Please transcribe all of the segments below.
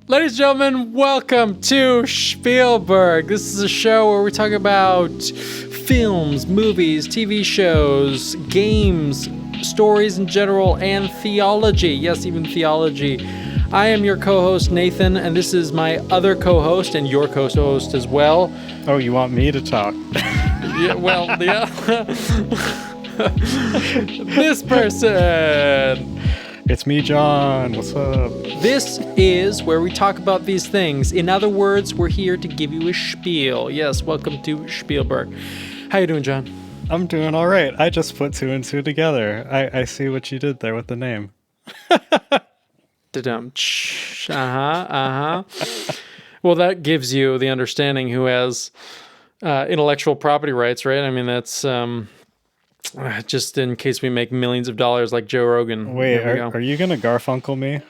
Ladies and gentlemen, welcome to Spielberg. This is a show where we talk about films, movies, TV shows, games, stories in general, and theology. Yes, even theology. I am your co-host, Nathan, and this is my other co-host and your co-host as well. Oh, you want me to talk? Yeah, well, yeah. This person. It's me, John. What's up? This is where we talk about these things. In other words, we're here to give you a spiel. Yes, welcome to Spielberg. How you doing, John? I'm doing all right. I just put two and two together. I see what you did there with the name. Da-dum. Well, that gives you the understanding who has intellectual property rights, right? I mean, that's just in case we make millions of dollars like Joe Rogan. Wait, are you going to Garfunkel me?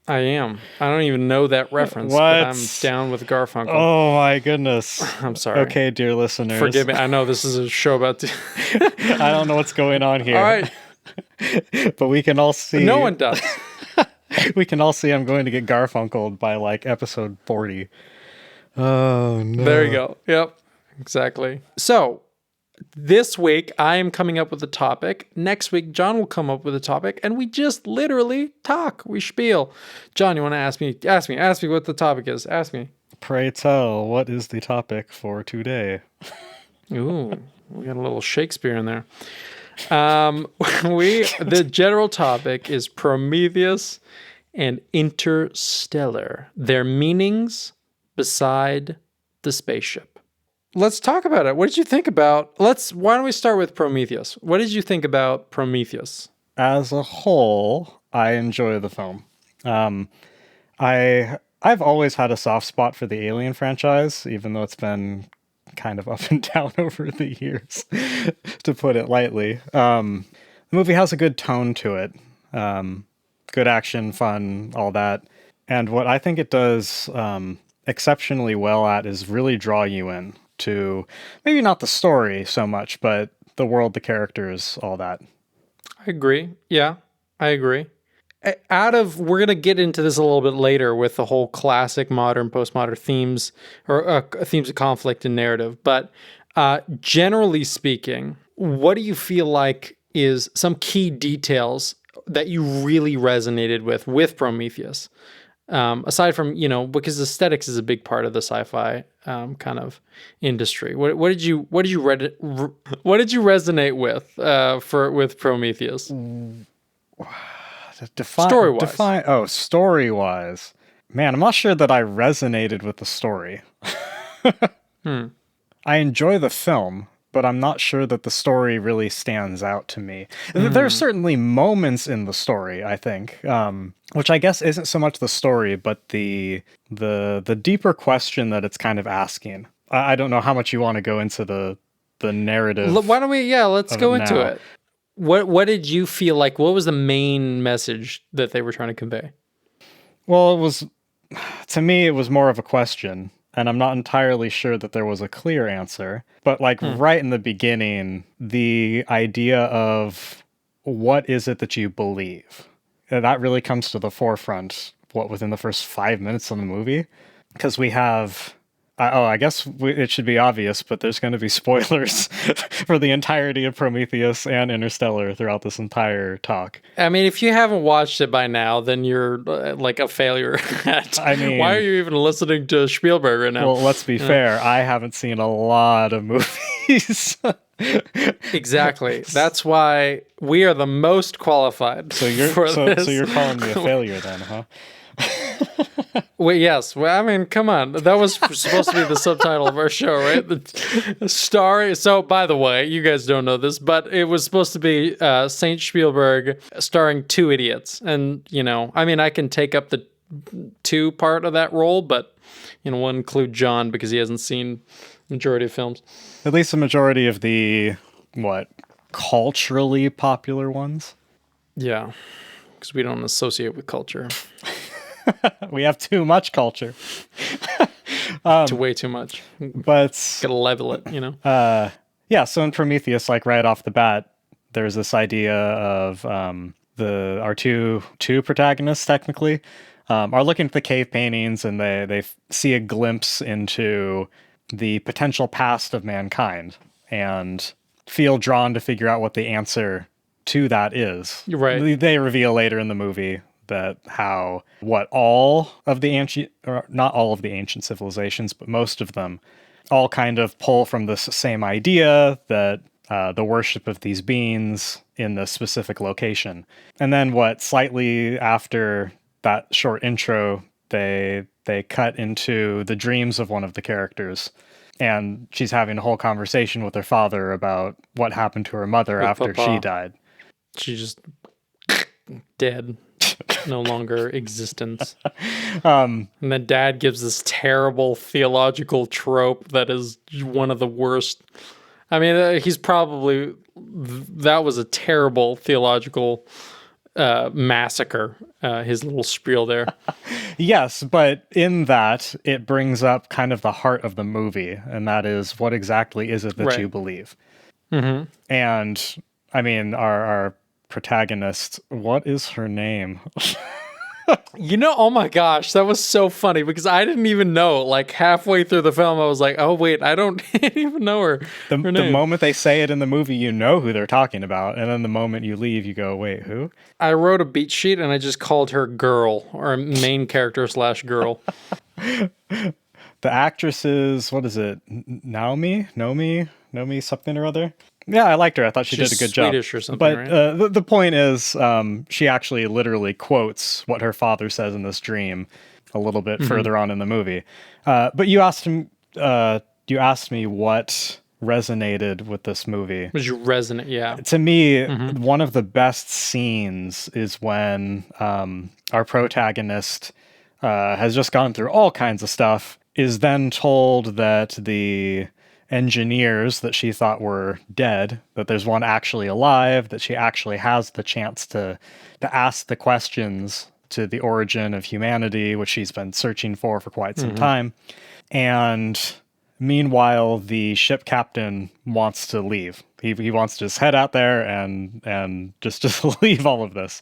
I am. I don't even know that reference. What? But I'm down with Garfunkel. Oh, my goodness. I'm sorry. Okay, dear listeners. Forgive me. I know this is a show about... I don't know what's going on here. All right. But we can all see... No one does. We can all see I'm going to get Garfunkeled by, like, episode 40. Oh, no. There you go. Yep. Exactly. So... this week, I am coming up with a topic. Next week, John will come up with a topic, and we just literally talk. We spiel. John, you want to ask me? Ask me what the topic is. Ask me. Pray tell, what is the topic for today? Ooh, we got a little Shakespeare in there. The general topic is Prometheus and Interstellar. Their meanings beside the spaceship. Let's talk about it. What did you think about... why don't we start with Prometheus? What did you think about Prometheus? As a whole, I enjoy the film. I've always had a soft spot for the Alien franchise, even though it's been kind of up and down over the years, to put it lightly. The movie has a good tone to it. Good action, fun, all that. And what I think it does exceptionally well at is really draw you in to maybe not the story so much, but the world, the characters, all that. I agree. Yeah, I agree. We're going to get into this a little bit later with the whole classic modern, postmodern themes or themes of conflict and narrative. But generally speaking, what do you feel like is some key details that you really resonated with Prometheus? Aside from, because aesthetics is a big part of the sci-fi kind of industry. What did you resonate with Prometheus? Story-wise. Story-wise. Man, I'm not sure that I resonated with the story. I enjoy the film, but I'm not sure that the story really stands out to me. There are certainly moments in the story, I think, which I guess isn't so much the story, but the deeper question that it's kind of asking. I don't know how much you want to go into the narrative. Why don't we? Yeah, let's go into it. What did you feel like? What was the main message that they were trying to convey? Well, to me, it was more of a question. And I'm not entirely sure that there was a clear answer. But right in the beginning, the idea of what is it that you believe? And that really comes to the forefront, within the first 5 minutes of the movie? Because we have... I guess it should be obvious, but there's going to be spoilers for the entirety of Prometheus and Interstellar throughout this entire talk. I mean, if you haven't watched it by now, then you're like a failure. Why are you even listening to Spielberg right now? Well, let's be fair. I haven't seen a lot of movies. Exactly. That's why we are the most qualified. So you're calling me a failure then, huh? Wait, yes. Well, I mean, come on. That was supposed to be the subtitle of our show, right? The story. So, by the way, you guys don't know this, but it was supposed to be Saint Spielberg starring two idiots. And, I can take up the two part of that role, but, we'll include John because he hasn't seen the majority of films. At least the majority of the, culturally popular ones? Yeah, because we don't associate with culture. We have too much culture. Way too much. But gotta level it, Yeah, so in Prometheus, right off the bat, there's this idea of our two protagonists, technically, are looking at the cave paintings, and they see a glimpse into the potential past of mankind and feel drawn to figure out what the answer to that is. Right. They reveal later in the movie that all of the ancient, or not all of the ancient civilizations, but most of them all kind of pull from this same idea that the worship of these beings in this specific location. And then slightly after that short intro, they cut into the dreams of one of the characters, and she's having a whole conversation with her father about what happened to her mother after she died. She just dead. No longer existence. And then dad gives this terrible theological trope that is one of the worst. I mean, that was a terrible theological massacre, his little spiel there. Yes, but in that, it brings up kind of the heart of the movie, and that is, what exactly is it that you believe? Mm-hmm. And, I mean, our protagonist, what is her name? Oh my gosh, that was so funny because I didn't even know. Like halfway through the film, I was like, oh wait, I don't even know her. The moment they say it in the movie, you know who they're talking about. And then the moment you leave, you go, wait, who? I wrote a beat sheet and I just called her Girl, or main character / girl. The actress is, what is it? Naomi, something or other. Yeah, I liked her. I thought she did a good job. Swedish or something, but right? the point is, she actually literally quotes what her father says in this dream a little bit further on in the movie. But you asked me what resonated with this movie. Would you resonate? Yeah. To me, one of the best scenes is when our protagonist has just gone through all kinds of stuff, is then told that the engineers that she thought were dead, that there's one actually alive, that she actually has the chance to ask the questions to the origin of humanity, which she's been searching for quite some time. And meanwhile, the ship captain wants to leave. He wants to just head out there and just leave all of this.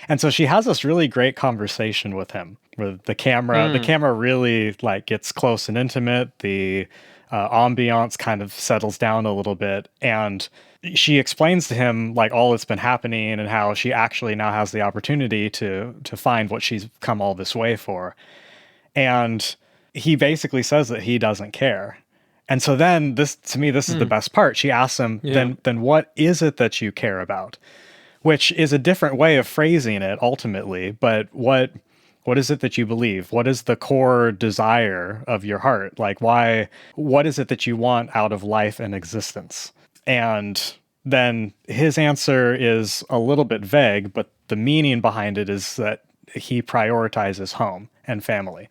And so she has this really great conversation with him, where the camera really gets close and intimate. The ambiance kind of settles down a little bit, and she explains to him all that's been happening and how she actually now has the opportunity to find what she's come all this way for. And he basically says that he doesn't care. And so then this is the best part. She asks him, then what is it that you care about? Which is a different way of phrasing it ultimately, but what is it that you believe? What is the core desire of your heart? What is it that you want out of life and existence? And then his answer is a little bit vague, but the meaning behind it is that he prioritizes home and family.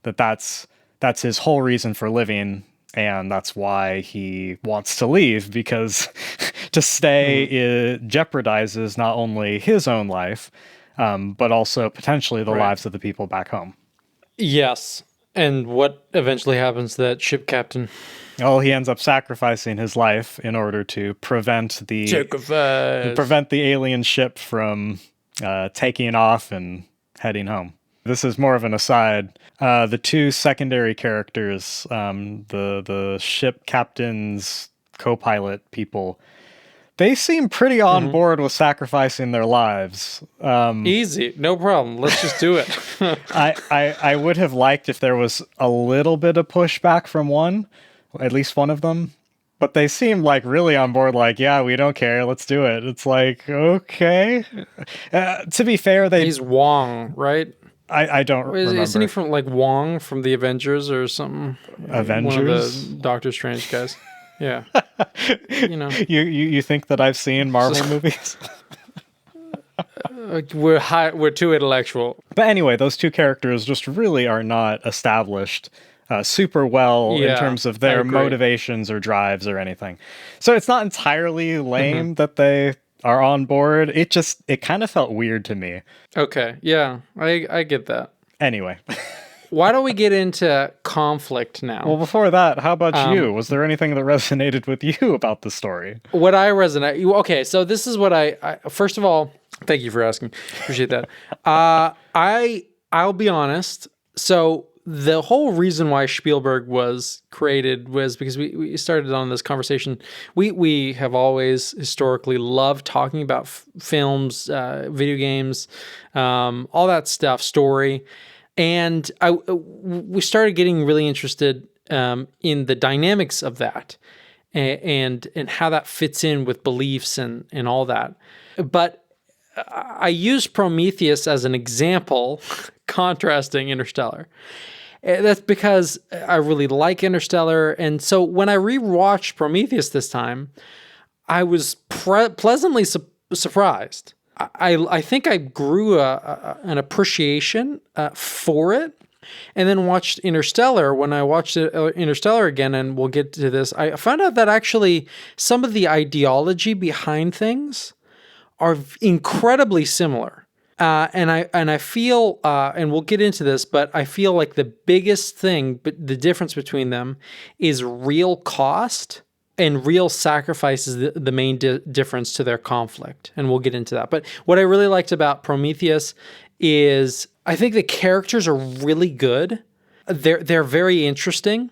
That's his whole reason for living, and that's why he wants to leave, because to stay jeopardizes not only his own life, but also potentially the lives of the people back home. Yes. And what eventually happens to that ship captain? Oh, he ends up sacrificing his life in order to prevent the alien ship from taking off and heading home. This is more of an aside. The two secondary characters, the ship captain's co-pilot people, they seem pretty on board with sacrificing their lives. Easy, no problem. Let's just do it. I would have liked if there was a little bit of pushback from at least one of them. But they seem really on board, yeah, we don't care, let's do it. It's okay. To be fair, he's Wong, right? I don't remember. Isn't he from Wong from the Avengers or something? Avengers? One of the Doctor Strange guys. Yeah. You think that I've seen Marvel movies? We're too intellectual. But anyway, those two characters just really are not established super well in terms of their motivations or drives or anything. So it's not entirely lame that they are on board. It kind of felt weird to me. Okay, yeah, I get that. Anyway. Why don't we get into conflict now? Well, before that, how about you? Was there anything that resonated with you about the story? What I resonate... Okay, so this is what I first of all, thank you for asking. Appreciate that. I I'll be honest. So the whole reason why Spielberg was created was because we started on this conversation. We have always historically loved talking about films, video games, all that stuff, story. And we started getting really interested in the dynamics of that and how that fits in with beliefs and all that. But I use Prometheus as an example, contrasting Interstellar. That's because I really like Interstellar. And so when I rewatched Prometheus this time, I was pleasantly surprised. I think I grew an appreciation for it. And then watched Interstellar. When I watched Interstellar again, and we'll get to this, I found out that actually some of the ideology behind things are incredibly similar. And I feel, and we'll get into this, but I feel like the biggest thing, but the difference between them is real cost and real sacrifice is the main difference to their conflict. And we'll get into that. But what I really liked about Prometheus is I think the characters are really good. They're very interesting.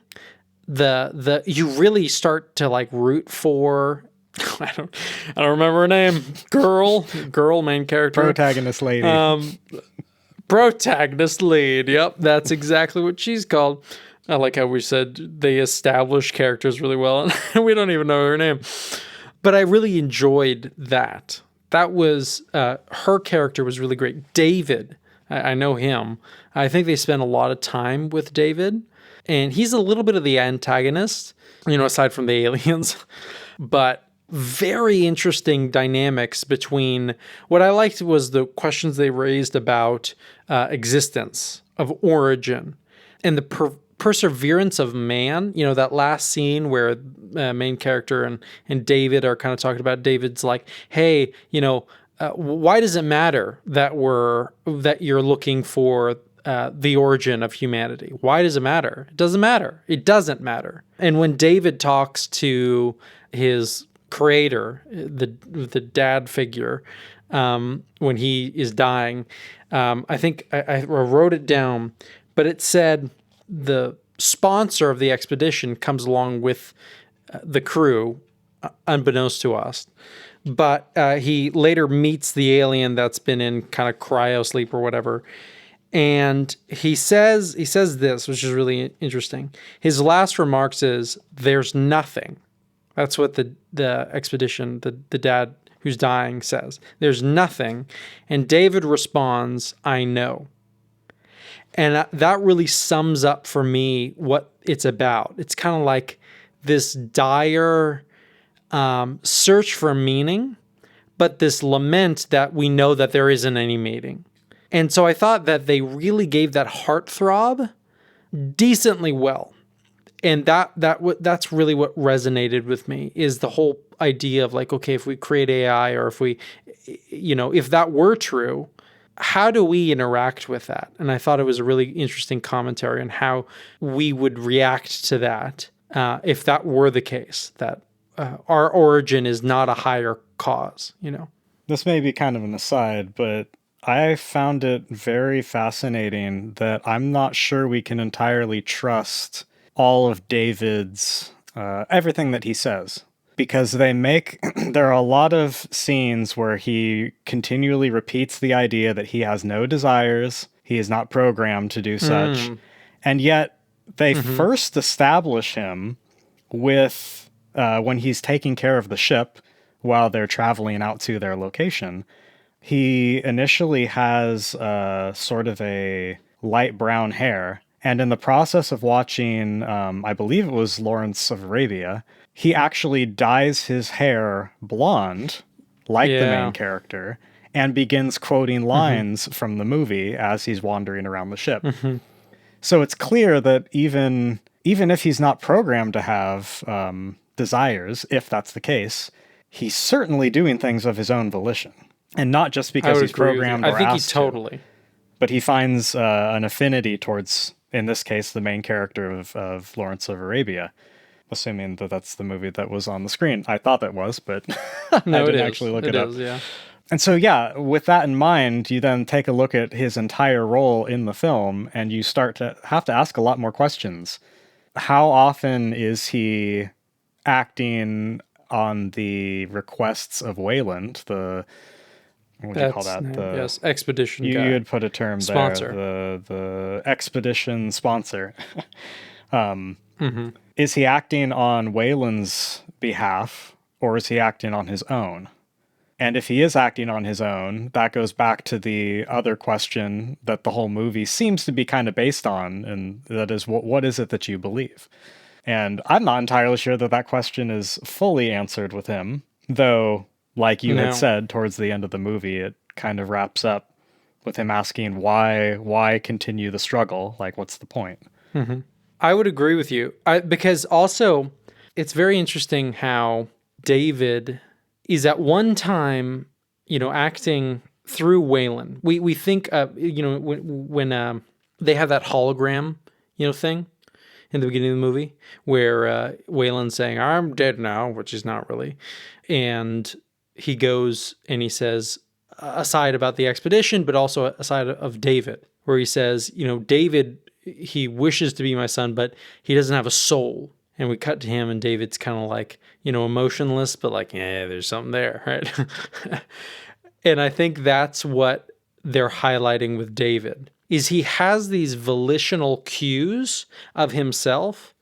You really start to like root for I don't remember her name. Girl, main character. Protagonist lady. Protagonist lead. Yep, that's exactly what she's called. I like how we said they establish characters really well, and we don't even know her name. But I really enjoyed that. That was her character was really great. David, I know him. I think they spent a lot of time with David, and he's a little bit of the antagonist, aside from the aliens. But very interesting dynamics between what I liked was the questions they raised about existence, of origin, and the perseverance of man. That last scene where main character and David are kind of talking about David's like, hey, why does it matter that you're looking for the origin of humanity? Why does it matter? It doesn't matter. It doesn't matter. And when David talks to his creator, the dad figure, when he is dying, I think I wrote it down, but it said the sponsor of the expedition comes along with the crew, unbeknownst to us. But he later meets the alien that's been in kind of cryo sleep or whatever. And he says this, which is really interesting. His last remarks is, "There's nothing." That's what the expedition, the dad who's dying says. "There's nothing." And David responds, "I know." And that really sums up for me what it's about. It's kind of like this dire search for meaning, but this lament that we know that there isn't any meaning. And so I thought that they really gave that heartthrob decently well. And that's really what resonated with me, is the whole idea of like, okay, if we create AI, or if that were true, how do we interact with that? And I thought it was a really interesting commentary on how we would react to that if that were the case, that our origin is not a higher cause, This may be kind of an aside, but I found it very fascinating that I'm not sure we can entirely trust all of David's, everything that he says. Because there are a lot of scenes where he continually repeats the idea that he has no desires, he is not programmed to do such, and yet they first establish him with, when he's taking care of the ship while they're traveling out to their location, he initially has sort of a light brown hair, and in the process of watching, I believe it was Lawrence of Arabia, he actually dyes his hair blonde, like the main character, and begins quoting lines from the movie as he's wandering around the ship. So it's clear that even if he's not programmed to have desires, if that's the case, he's certainly doing things of his own volition. And not just because he's programmed or asked to. I think he totally. But he finds an affinity towards, in this case, the main character of Lawrence of Arabia. Assuming that that's the movie that was on the screen. I thought that was, but no, I didn't actually look it up. Is, yeah. And so, yeah, with that in mind, you then take a look at his entire role in the film and you start to have to ask a lot more questions. How often is he acting on the requests of Wayland, the, what do you call That's that? The, yes, expedition you guy, had put a term there, sponsor. the expedition sponsor. Hmm. Is he acting on Wayland's behalf or is he acting on his own? And if he is acting on his own, that goes back to the other question that the whole movie seems to be kind of based on, and that is, what is it that you believe? And I'm not entirely sure that that question is fully answered with him, though, like you had No. said, towards the end of the movie, it kind of wraps up with him asking why continue the struggle? Like, what's the point? I would agree with you. Because also, it's very interesting how David is at one time, acting through Wayland. We think, when they have that hologram, thing in the beginning of the movie where Wayland's saying, "I'm dead now," which is not really, and he goes and he says aside about the expedition, but also aside of David, where he says, David, he wishes to be my son, but he doesn't have a soul. And we cut to him, and David's kind of like, emotionless, but like, yeah, there's something there, right? And I think that's what they're highlighting with David, is he has these volitional cues of himself,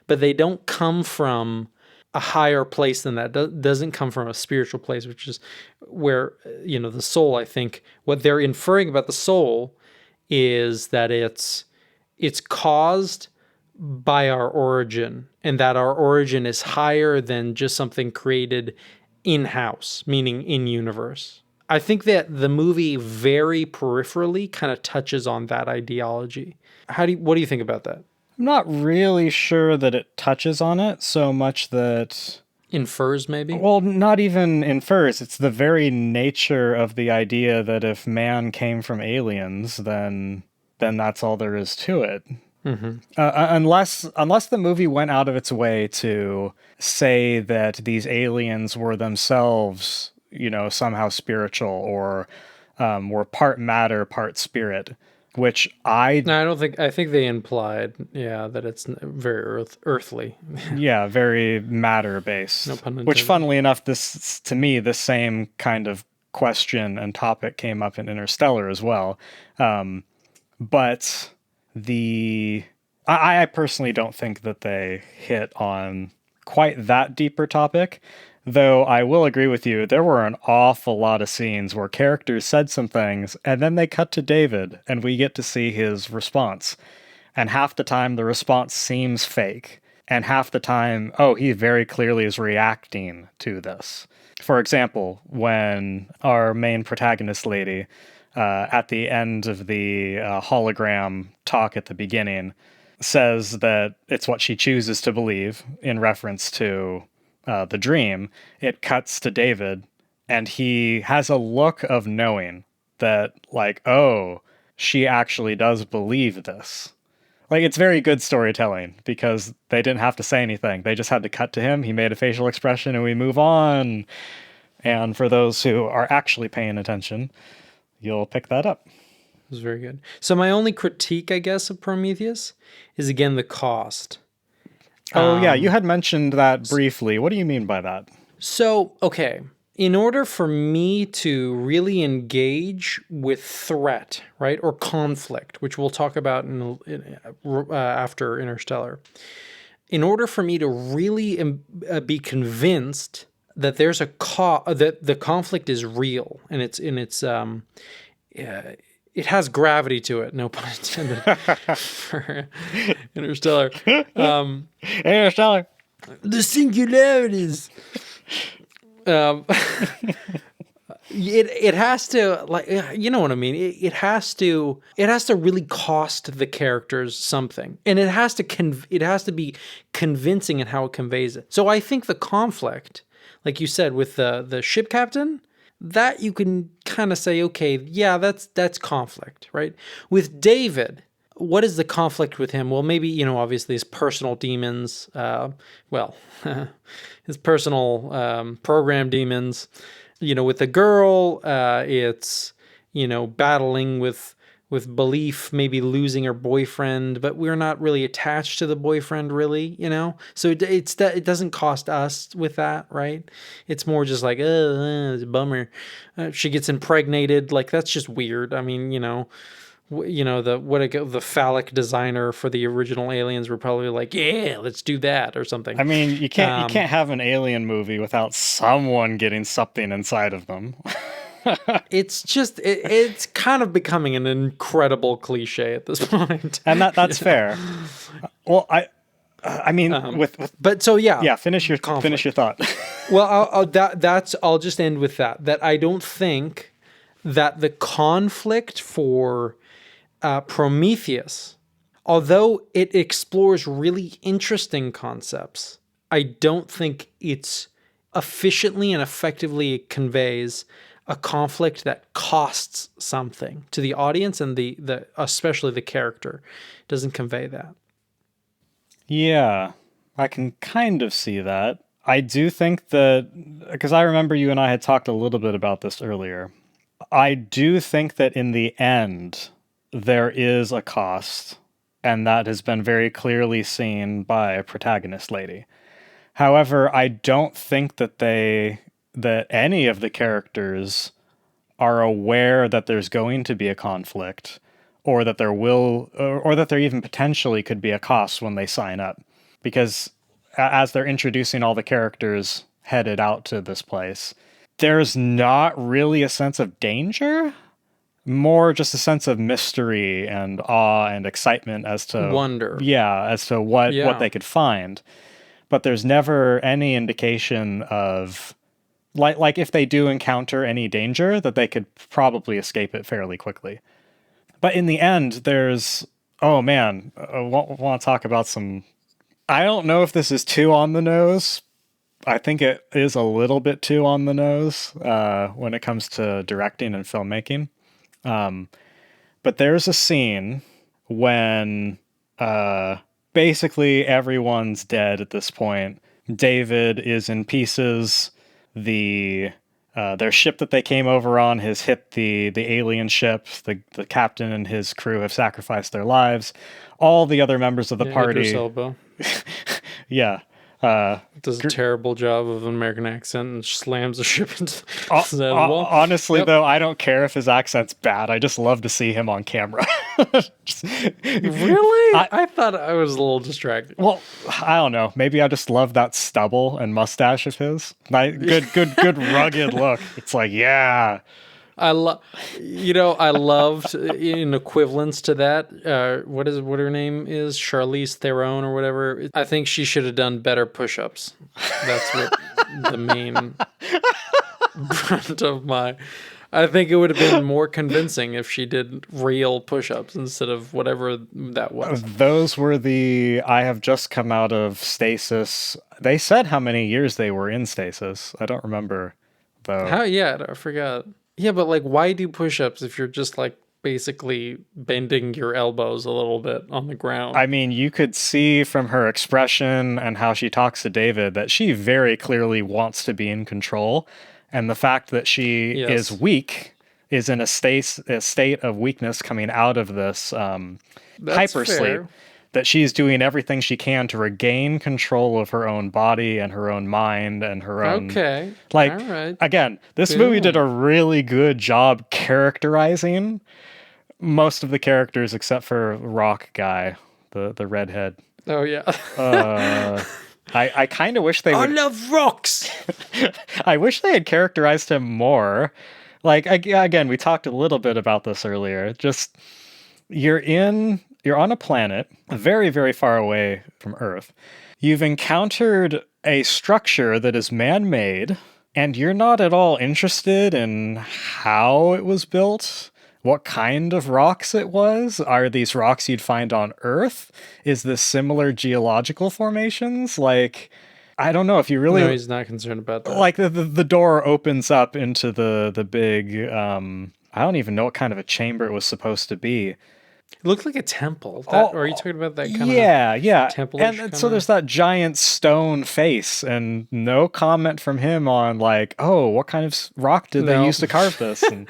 but they don't come from a higher place than that. Doesn't come from a spiritual place, which is where, the soul, I think, what they're inferring about the soul is that it's caused by our origin, and that our origin is higher than just something created in-house, meaning in universe. I think that the movie very peripherally kind of touches on that ideology. What do you think about that? I'm not really sure that it touches on it so much that, Infers, maybe? well, not even infers. It's the very nature of the idea that if man came from aliens, then that's all there is to it. Unless the movie went out of its way to say that these aliens were themselves, somehow spiritual or were part matter, part spirit, which No, I don't think. I think they implied, that it's very earthly. yeah, very matter based. No pun Which, intended. funnily enough, to me, the same kind of question and topic came up in Interstellar as well. But I personally don't think that they hit on quite that deeper topic, though I will agree with you. There were an awful lot of scenes where characters said some things and then they cut to David and we get to see his response. And half the time the response seems fake. And half the time, he very clearly is reacting to this. For example, when our main protagonist lady, at the end of the hologram talk at the beginning, says that it's what she chooses to believe in reference to the dream, it cuts to David, and he has a look of knowing that, like, oh, she actually does believe this. Like, it's very good storytelling because they didn't have to say anything. They just had to cut to him. He made a facial expression and we move on. And for those who are actually paying attention, you'll pick that up. It was very good. So my only critique, I guess, of Prometheus is again the cost. Oh, yeah, you had mentioned that briefly. What do you mean by that? So, okay, in order for me to really engage with threat, right, or conflict, which we'll talk about after Interstellar, in order for me to really be convinced that there's that the conflict is real and it has gravity to it, no pun intended, for Interstellar. Interstellar. The singularities. It has to, like, you know what I mean. It has to really cost the characters something, and it has to be convincing in how it conveys it. So I think the conflict, like you said, with the ship captain, that you can kind of say, okay, yeah, that's conflict, right? With David, what is the conflict with him? Well, maybe, obviously his personal demons, his personal program demons, With the girl, it's battling with belief, maybe losing her boyfriend, but we're not really attached to the boyfriend, really. So it doesn't cost us with that, right? It's more just like, it's a bummer. She gets impregnated, like that's just weird. I mean, the phallic designer for the original Aliens were probably like, yeah, let's do that or something. I mean, you can't have an alien movie without someone getting something inside of them. It's just it's kind of becoming an incredible cliche at this point, And that's fair. Well, I mean, but so yeah, finish your thought. Well, I'll just end with that I don't think that the conflict for Prometheus, although it explores really interesting concepts, I don't think it's efficiently and effectively conveys a conflict that costs something to the audience, and the especially the character doesn't convey that. Yeah, I can kind of see that. I do think that, because I remember you and I had talked a little bit about this earlier. I do think that in the end, there is a cost, and that has been very clearly seen by a protagonist lady. However, I don't think that any of the characters are aware that there's going to be a conflict, or that or that there even potentially could be a cost when they sign up. Because as they're introducing all the characters headed out to this place, there's not really a sense of danger, more just a sense of mystery and awe and excitement as to Wonder. as to what they could find. But there's never any indication of like if they do encounter any danger, that they could probably escape it fairly quickly. But in the end, there's, oh man, I want to talk about some. I don't know if this is too on the nose. I think it is a little bit too on the nose when it comes to directing and filmmaking. But there's a scene when basically everyone's dead at this point. David is in pieces. Their ship that they came over on has hit the alien ship. The captain and his crew have sacrificed their lives. All the other members of the party. Yeah. Does a terrible job of an American accent and slams the ship into the wall. Honestly, though, I don't care if his accent's bad. I just love to see him on camera. Really? I thought I was a little distracted. Well, I don't know. Maybe I just love that stubble and mustache of his. Good rugged look. It's like, yeah. I loved in equivalence to that. What her name is? Charlize Theron or whatever. I think she should have done better push-ups. That's what the main brunt of my. I think it would have been more convincing if she did real push-ups instead of whatever that was. Those were I have just come out of stasis. They said how many years they were in stasis. I don't remember though. I forgot. Yeah, but like, why do push-ups if you're just like basically bending your elbows a little bit on the ground? I mean, you could see from her expression and how she talks to David that she very clearly wants to be in control. And the fact that she is weak, is in a state of weakness coming out of this hypersleep, that she's doing everything she can to regain control of her own body and her own mind and her own. Okay. Like, all right. Again, this movie did a really good job characterizing most of the characters except for Rock guy, the redhead. Oh yeah. I kind of wish they would. I love rocks. I wish they had characterized him more. Like, again, we talked a little bit about this earlier. Just you're on a planet very, very far away from Earth. You've encountered a structure that is man-made, and you're not at all interested in how it was built, what kind of rocks it was. Are these rocks you'd find on Earth? Is this similar geological formations? Like, I don't know if you really. No, he's not concerned about that. Like the door opens up into the big. I don't even know what kind of a chamber it was supposed to be. It looked like a temple. That, or are you Oh, talking about that kind of yeah, yeah. temple-ish And kind so of? there's that giant stone face, and no comment from him on, like, oh, what kind of rock did they No. use to carve this? And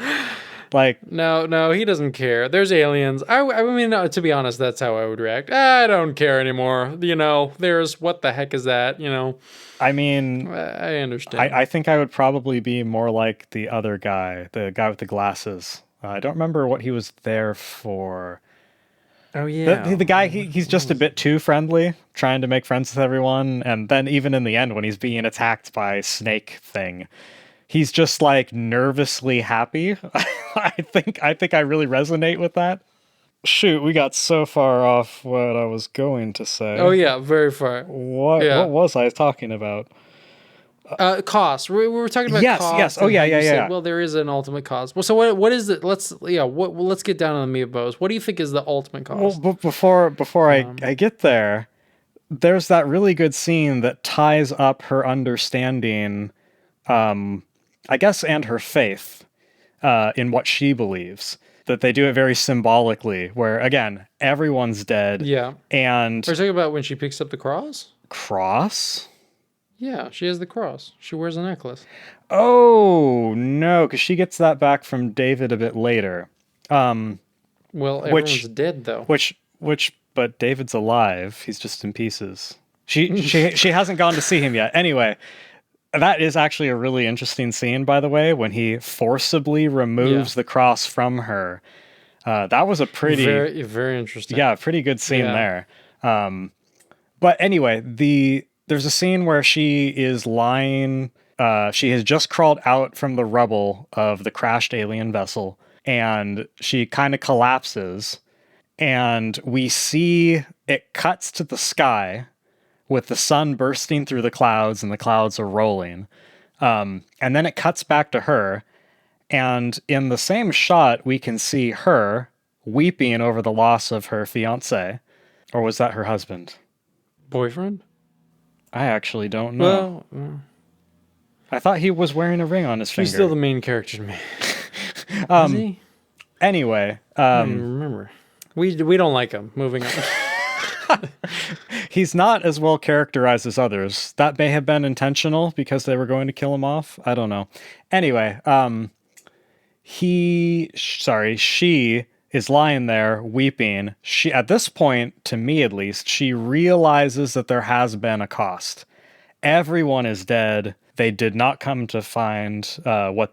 like, No, no, he doesn't care. There's aliens. I mean, to be honest, that's how I would react. I don't care anymore. There's what the heck is that? I mean, I I, understand. I think I would probably be more like the other guy, the guy with the glasses. I don't remember what he was there for. Oh The, yeah. the guy, he's What just a was bit too friendly, trying to make friends with everyone. And then even in the end, when he's being attacked by Snake thing, he's just like nervously happy. I think I really resonate with that. Shoot, we got so far off what I was going to Oh say. yeah, very far. What Yeah. was I talking about? Cost. We were talking about Yes. cost Oh and how yeah, yeah, you said, yeah. well, there is an ultimate cost. Well, so what is it? Let's get down on the meat and bones. What do you think is the ultimate Well, cost? but before I Um, get there, there's that really good scene that ties up her understanding, I guess, and her faith in what she believes. That they do it very symbolically, where again, everyone's dead, yeah. and Are you talking about when she picks up the cross? cross. Yeah, she has the cross. She wears a necklace. Oh no, because she gets that back from David a bit later. Well, everyone's Which, dead though. but David's alive. He's just in pieces. She hasn't gone to see him yet. Anyway, that is actually a really interesting scene, by the way, when he forcibly Yeah. removes the cross from her. That was a pretty, Very, very interesting. yeah, pretty good scene Yeah. there. But anyway, there's a scene where she is lying. She has just crawled out from the rubble of the crashed alien vessel, and she kind of collapses. And we see it cuts to the sky with the sun bursting through the clouds, and the clouds are rolling. And then it cuts back to her, and in the same shot, we can see her weeping over the loss of her fiance. Or was that her husband? Boyfriend? I actually don't know. Well, I thought he was wearing a ring on his he's still finger. the main character to me. Is he? Anyway, I don't even remember. We don't like him. Moving on. he's not as well characterized as others. That may have been intentional because they were going to kill him off. I don't know. Anyway, she is lying there weeping. She, at this point, to me at least, she realizes that there has been a cost. Everyone is dead. They did not come to find or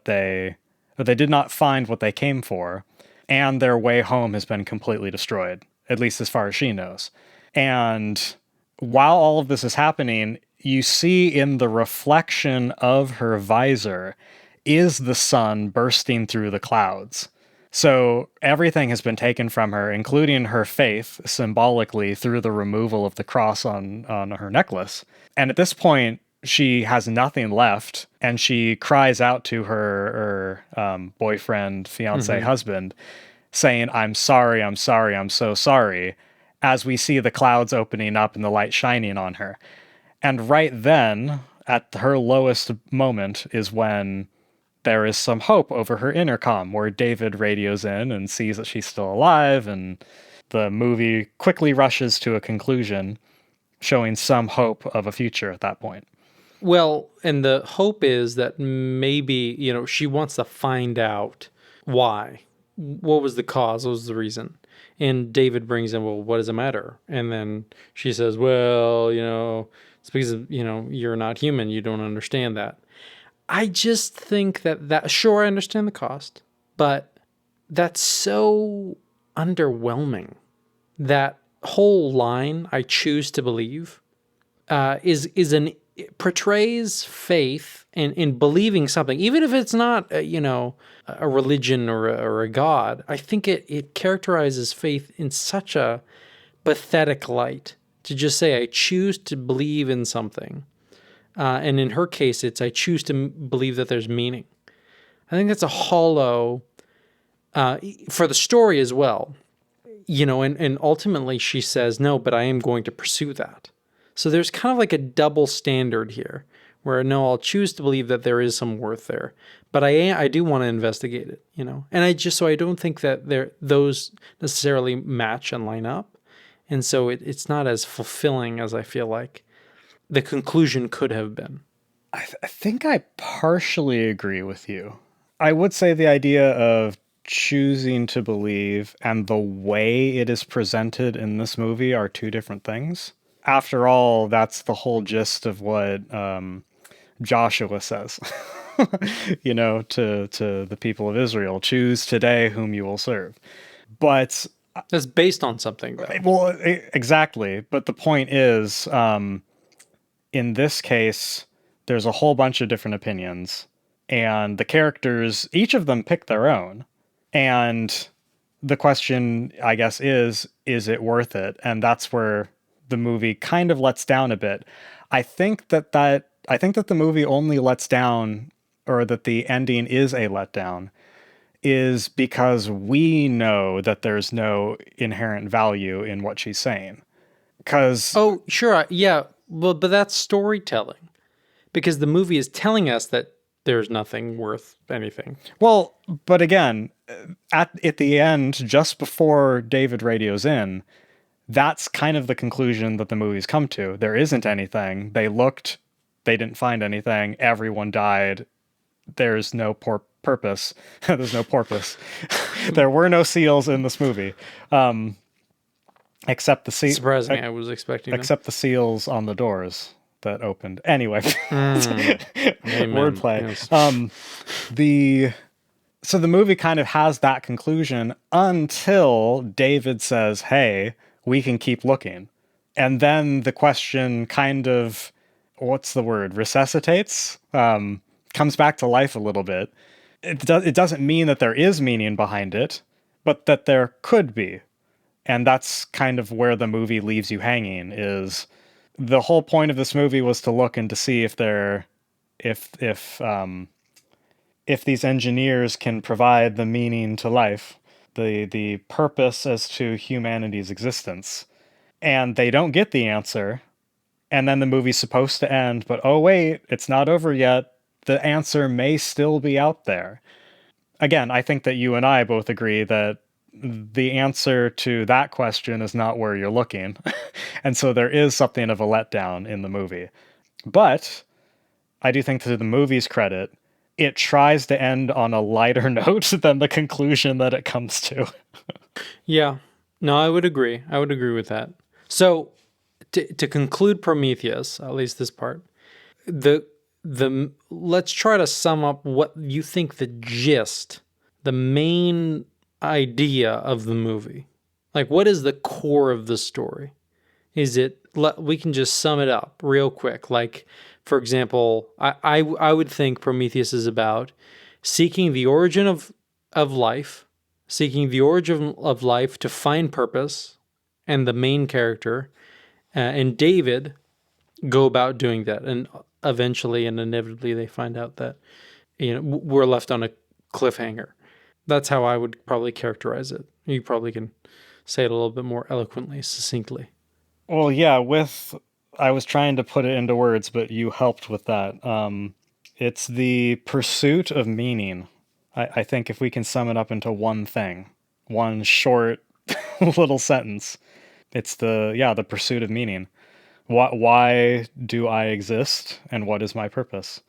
they did not find what they came for, and their way home has been completely destroyed, at least as far as she knows. And while all of this is happening, you see in the reflection of her visor is the sun bursting through the clouds. So everything has been taken from her, including her faith, symbolically through the removal of the cross on her necklace. And at this point, she has nothing left, and she cries out to her boyfriend, fiance, husband, saying, "I'm sorry, I'm sorry, I'm so sorry," as we see the clouds opening up and the light shining on her. And right then, at her lowest moment, is when there is some hope over her intercom, where David radios in and sees that she's still alive, and the movie quickly rushes to a conclusion, showing some hope of a future at that point. Well, and the hope is that maybe, she wants to find out why. What was the cause? What was the reason? And David brings in, well, what does it matter? And then she says, well, it's because, you're not human. You don't understand that. I just think sure, I understand the cost, but that's so underwhelming. That whole line, I choose to believe, it portrays faith in believing something, even if it's not, a religion or a god. I think it characterizes faith in such a pathetic light to just say, I choose to believe in something. And in her case, it's I choose to believe that there's meaning. I think that's a hollow for the story as well. And ultimately she says, no, but I am going to pursue that. So there's kind of like a double standard here where no, I'll choose to believe that there is some worth there, but I do want to investigate it, and I don't think that those necessarily match and line up, and so it's not as fulfilling as I feel like the conclusion could have been. I think I partially agree with you. I would say the idea of choosing to believe and the way it is presented in this movie are two different things. After all, that's the whole gist of what Joshua says, to the people of Israel: choose today whom you will serve. But That's based on something, though. well, exactly. But the point is, in this case, there's a whole bunch of different opinions, and the characters, each of them pick their own. And the question, I guess, is it worth it? And that's where the movie kind of lets down a bit. I think that the movie only lets down, or that the ending is a letdown, is because we know that there's no inherent value in what she's saying. Because Oh, sure, yeah, well, but that's storytelling, because the movie is telling us that there's nothing worth anything. well, but again, at the end, just before David radios in, that's kind of the conclusion that the movie's come to. There isn't anything. They looked, they didn't find anything. Everyone died. There's no purpose. There's no porpoise. There were no seals in this movie, except the Surprising, I was expecting that. except the seals on the doors that opened. Anyway, Amen. wordplay. Yes. So the movie kind of has that conclusion until David says, "Hey, we can keep looking," and then the question kind of, what's the word? Resuscitates. Comes back to life a little bit. It doesn't mean that there is meaning behind it, but that there could be. And that's kind of where the movie leaves you hanging. Is the whole point of this movie was to look and to see if these engineers can provide the meaning to life, the purpose as to humanity's existence. And they don't get the answer. And then the movie's supposed to end, but oh wait, it's not over yet. The answer may still be out there. Again, I think that you and I both agree that the answer to that question is not where you're looking. And so there is something of a letdown in the movie. But I do think, to the movie's credit, it tries to end on a lighter note than the conclusion that it comes to. Yeah. No, I would agree. I would agree with that. So to conclude Prometheus, at least this part, the let's try to sum up what you think the gist, the main idea of the movie. Like, what is the core of the story? Is it, we can just sum it up real quick. Like, for example, I would think Prometheus is about seeking the origin of life, seeking the origin of life to find purpose, and the main character and David go about doing that. And eventually and inevitably they find out that we're left on a cliffhanger. That's how I would probably characterize it. You probably can say it a little bit more eloquently, succinctly. Well, yeah, I was trying to put it into words, but you helped with that. It's the pursuit of meaning. I think if we can sum it up into one thing, one short little sentence, it's the pursuit of meaning. Why do I exist, and what is my purpose?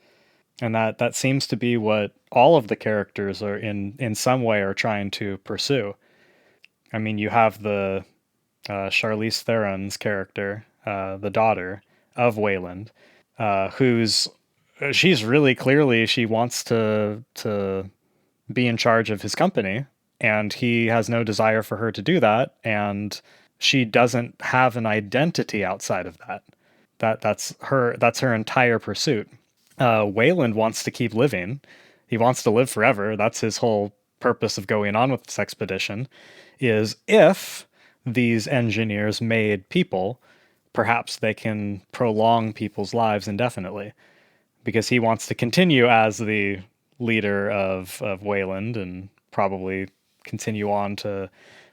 And that seems to be what all of the characters are in some way are trying to pursue. I mean, you have the Charlize Theron's character, the daughter of Wayland, she's really clearly, she wants to be in charge of his company, and he has no desire for her to do that, and she doesn't have an identity outside of that. That's her entire pursuit. Wayland wants to keep living. He wants to live forever. That's his whole purpose of going on with this expedition, is if these engineers made people, perhaps they can prolong people's lives indefinitely, because he wants to continue as the leader of Wayland and probably continue on to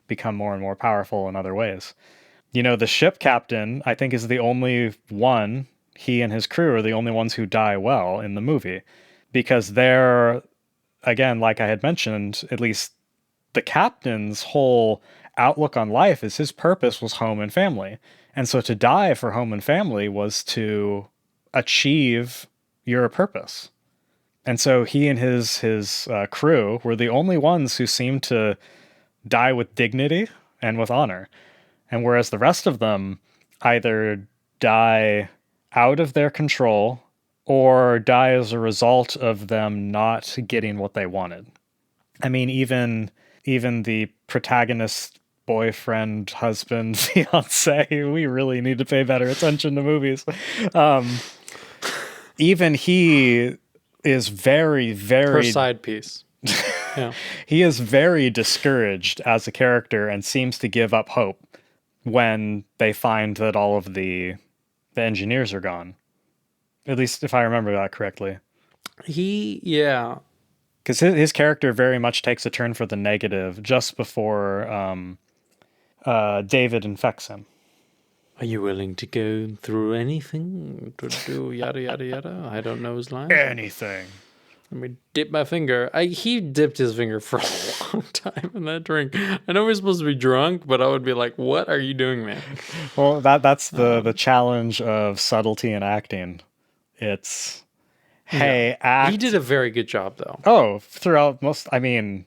become more and more powerful in other ways. The ship captain, I think, is the only one he and his crew are the only ones who die well in the movie, because they're, again, like I had mentioned, at least the captain's whole outlook on life is his purpose was home and family. And so to die for home and family was to achieve your purpose. And so he and his crew were the only ones who seemed to die with dignity and with honor. And whereas the rest of them either die out of their control or die as a result of them not getting what they wanted. I mean, even the protagonist, boyfriend, husband, fiance, we really need to pay better attention to movies. Even he is very, very... Her side piece. Yeah. He is very discouraged as a character and seems to give up hope when they find that all of the engineers are gone. At least if I remember that correctly. Yeah. Because his character very much takes a turn for the negative just before David infects him. Are you willing to go through anything to do yada yada yada? I don't know his line. Anything. Let me dip my finger. He dipped his finger for a long time in that drink. I know we're supposed to be drunk, but I would be like, "What are you doing, man?" Well, that's the challenge of subtlety in acting. It's, hey, act. He did a very good job, though. Oh, throughout most. I mean,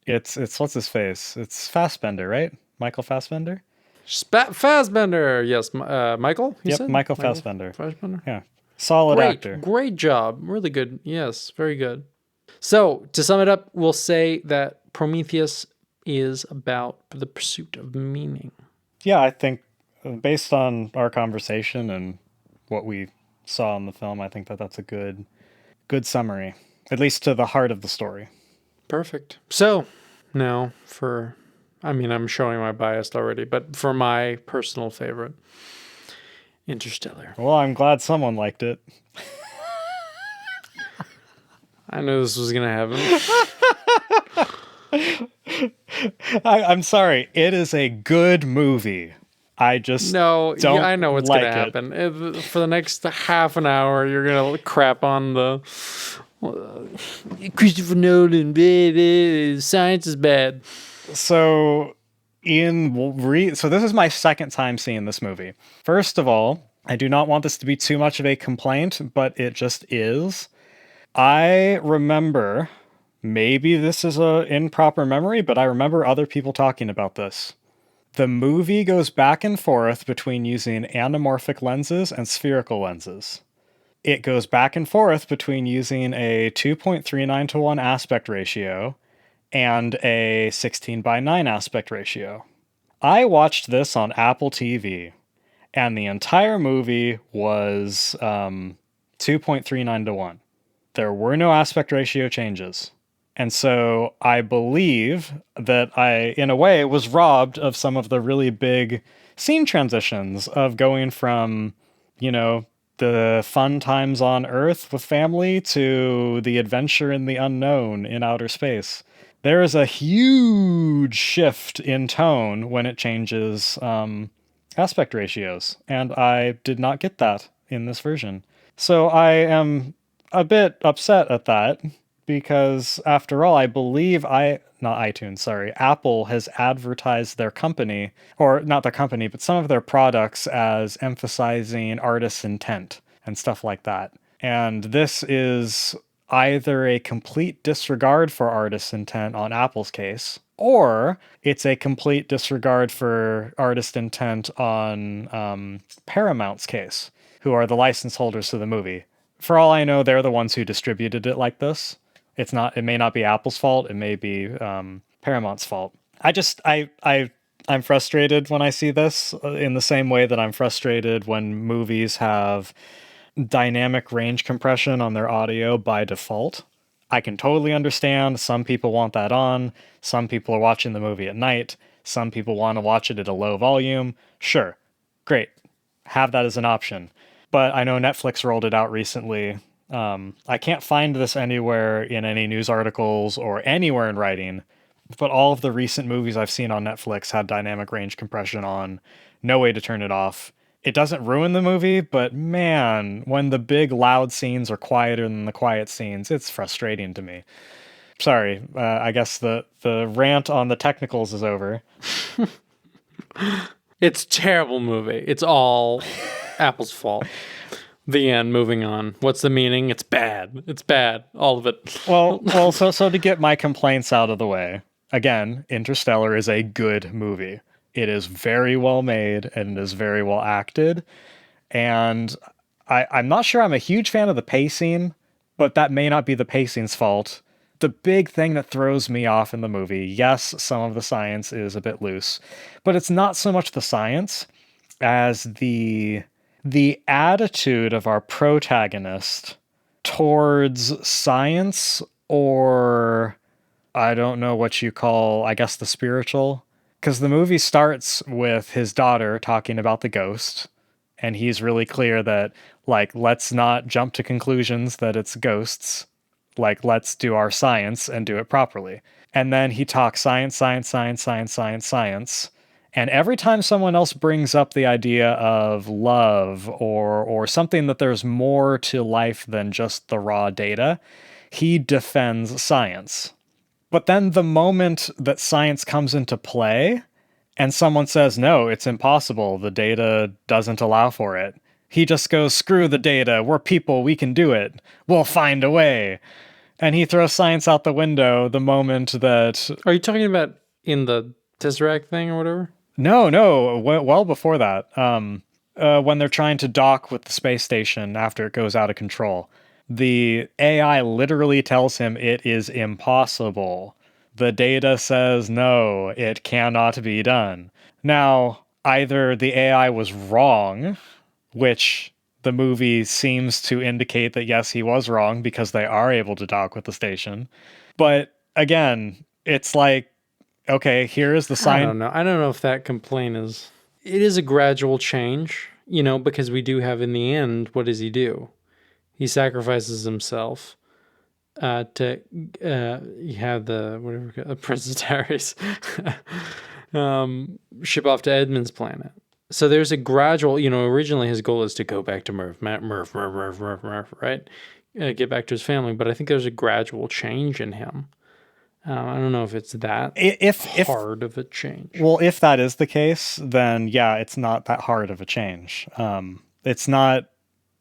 it's what's his face? It's Fassbender, right? Michael Fassbender. Fassbender, yes. Michael. You Yep, said? Michael Fassbender. Fassbender. Yeah, solid actor. Great job. Really good. Yes, very good. So to sum it up, we'll say that Prometheus is about the pursuit of meaning. Yeah, I think based on our conversation and what we saw in the film, I think that that's a good summary, at least to the heart of the story. Perfect. So now I'm showing my bias already, but for my personal favorite, Interstellar. Well, I'm glad someone liked it. I knew this was going to happen. I'm sorry. It is a good movie. I just don't I know what's like going to happen. For the next half an hour, you're going to crap on the Christopher Nolan. Science is bad. So this is my second time seeing this movie. First of all, I do not want this to be too much of a complaint, but it just is. I remember, maybe this is a improper memory, but I remember other people talking about this. The movie goes back and forth between using anamorphic lenses and spherical lenses. It goes back and forth between using a 2.39:1 aspect ratio and a 16:9 aspect ratio. I watched this on Apple TV, and the entire movie was 2.39:1. There were no aspect ratio changes. And so I believe that I, in a way, was robbed of some of the really big scene transitions of going from, the fun times on Earth with family to the adventure in the unknown in outer space. There is a huge shift in tone when it changes aspect ratios, and I did not get that in this version. So I am a bit upset at that, because after all, I believe Apple has advertised their company, or not their company, but some of their products as emphasizing artist's intent and stuff like that. And this is either a complete disregard for artist's intent on Apple's case, or it's a complete disregard for artist intent on Paramount's case, who are the license holders to the movie. For all I know, they're the ones who distributed it like this. It may not be Apple's fault. It may be Paramount's fault. I'm frustrated when I see this, in the same way that I'm frustrated when movies have dynamic range compression on their audio by default. I can totally understand some people want that on. Some people are watching the movie at night. Some people want to watch it at a low volume. Sure. Great. Have that as an option. But I know Netflix rolled it out recently. I can't find this anywhere in any news articles or anywhere in writing, but all of the recent movies I've seen on Netflix had dynamic range compression on, no way to turn it off. it doesn't ruin the movie, but man, when the big loud scenes are quieter than the quiet scenes, it's frustrating to me. Sorry, I guess the rant on the technicals is over. It's a terrible movie. It's all Apple's fault. The end. Moving on. What's the meaning? It's bad. It's bad. All of it. So to get my complaints out of the way, again, Interstellar is a good movie. It is very well made and it is very well acted. And I'm not sure I'm a huge fan of the pacing, but that may not be the pacing's fault. The big thing that throws me off in the movie, yes, some of the science is a bit loose, but it's not so much the science as the attitude of our protagonist towards science, or I don't know what you call, I guess, the spiritual. Because the movie starts with his daughter talking about the ghost, and he's really clear that, like, let's not jump to conclusions that it's ghosts. Like, let's do our science and do it properly. And then he talks science, science, science, science, science, science. And every time someone else brings up the idea of love or something that there's more to life than just the raw data, he defends science. But then the moment that science comes into play and someone says, no, it's impossible, the data doesn't allow for it, he just goes, screw the data, we're people, we can do it, we'll find a way. And he throws science out the window the moment that... Are you talking about in the Tesseract thing or whatever? No, well before that. When they're trying to dock with the space station after it goes out of control, the AI literally tells him it is impossible. The data says no, it cannot be done. Now, either the AI was wrong, which the movie seems to indicate that yes, he was wrong because they are able to dock with the station. But again, it's like, okay, here is the sign. I don't know if that complaint is... It is a gradual change, because we do have in the end, what does he do? He sacrifices himself to have the Princess Diaries ship off to Edmund's planet. So there's a gradual, originally his goal is to go back to Murph, right? Get back to his family. But I think there's a gradual change in him. I don't know if it's that hard of a change. Well, if that is the case, then yeah, it's not that hard of a change. It's not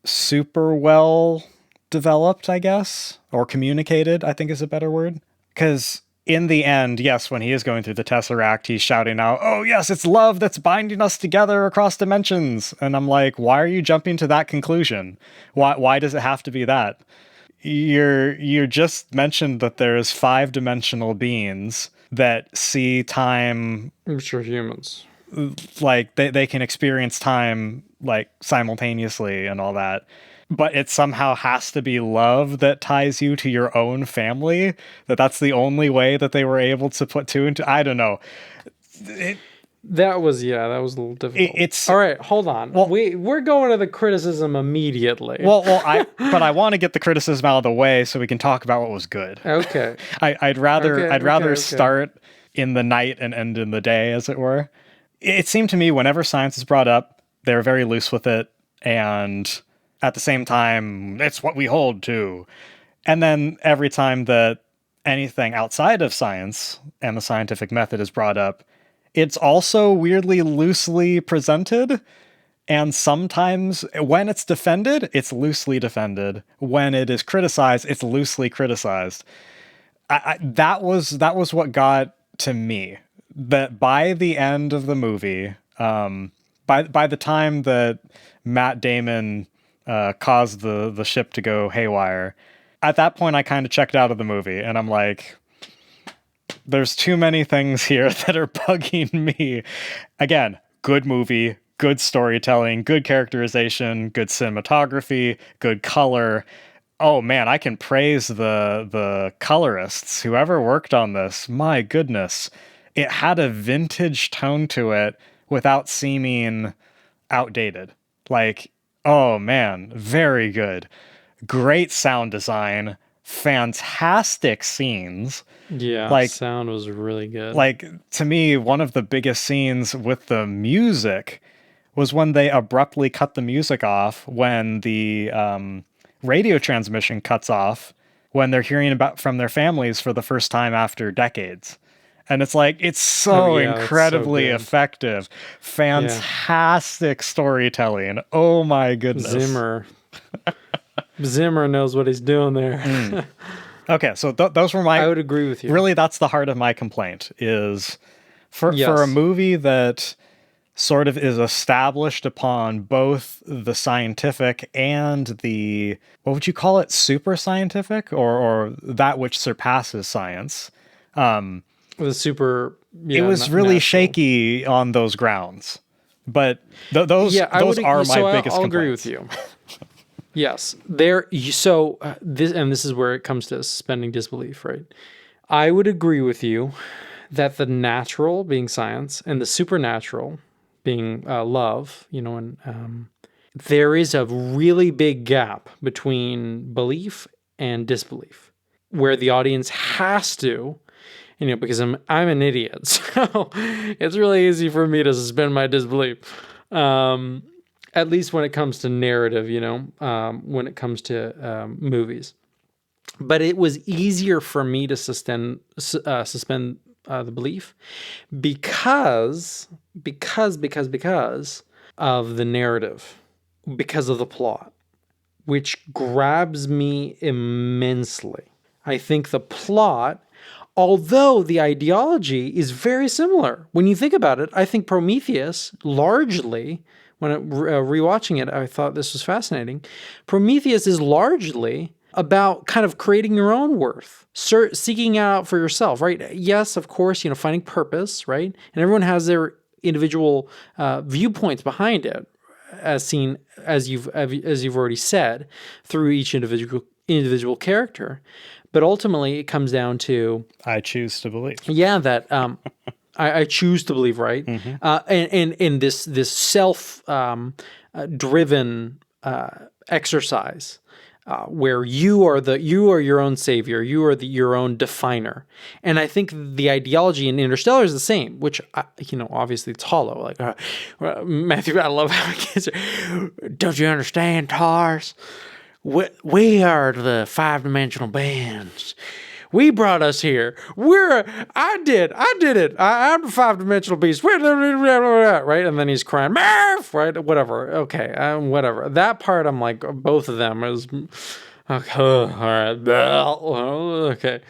super well developed, I guess, or communicated, I think is a better word. Because in the end, yes, when he is going through the Tesseract, he's shouting out, oh yes, it's love that's binding us together across dimensions. And I'm like, why are you jumping to that conclusion? Why does it have to be that? You just mentioned that there's 5-dimensional beings that see time. I'm sure humans. Like they can experience time like simultaneously and all that. But it somehow has to be love that ties you to your own family. That's the only way that they were able to put two into. I don't know. That was a little difficult. All right, hold on. Well, we're going to the criticism immediately. But I want to get the criticism out of the way so we can talk about what was good. Okay. I'd rather start in the night and end in the day, as it were. It seemed to me whenever science is brought up, they're very loose with it, and at the same time, it's what we hold to. And then every time that anything outside of science and the scientific method is brought up, it's also weirdly loosely presented. And sometimes when it's defended, it's loosely defended. When it is criticized, it's loosely criticized. That was what got to me. That by the end of the movie, by the time that Matt Damon caused the ship to go haywire, at that point I kind of checked out of the movie, and I'm like, there's too many things here that are bugging me. Again, good movie, good storytelling, good characterization, good cinematography, good color. Oh man, I can praise the colorists, whoever worked on this. My goodness. It had a vintage tone to it without seeming outdated. Like, oh man, very good. Great sound design, fantastic scenes. Yeah, like, sound was really good. Like, to me, one of the biggest scenes with the music was when they abruptly cut the music off when the radio transmission cuts off when they're hearing about from their families for the first time after decades. And it's like, it's so incredibly effective. Fantastic storytelling. Oh my goodness. Zimmer knows what he's doing there. Okay, so those were my... I would agree with you. Really, that's the heart of my complaint, is for a movie that sort of is established upon both the scientific and the, what would you call it, super scientific, or that which surpasses science. The super... it was really natural. Shaky on those grounds. But those are my biggest complaints. I'll agree with you. Yes. This is where it comes to suspending disbelief, right? I would agree with you that the natural being science and the supernatural being love, and there is a really big gap between belief and disbelief, where the audience has to, because I'm an idiot, so it's really easy for me to suspend my disbelief. At least when it comes to narrative, when it comes to movies. But it was easier for me to suspend the belief because of the narrative, because of the plot, which grabs me immensely. I think the plot, although the ideology is very similar, when you think about it, I think Prometheus largely... When rewatching it, I thought this was fascinating. Prometheus is largely about kind of creating your own worth, seeking out for yourself, right? Yes, of course, finding purpose, right? And everyone has their individual viewpoints behind it, as you've already said, through each individual character. But ultimately, it comes down to I choose to believe. Yeah, that. I choose to believe, right? And in this self driven exercise where you are your own savior, you are your own definer. And I think the ideology in Interstellar is the same, which obviously it's hollow. Like Matthew, I love how kids are, don't you understand, TARS? We are the 5-dimensional beings. We brought us here. I did it. I'm the 5-dimensional beast. Right? And then he's crying, Murph! Right? Whatever. Okay. Whatever. That part, I'm like, both of them is, okay. All right. Okay.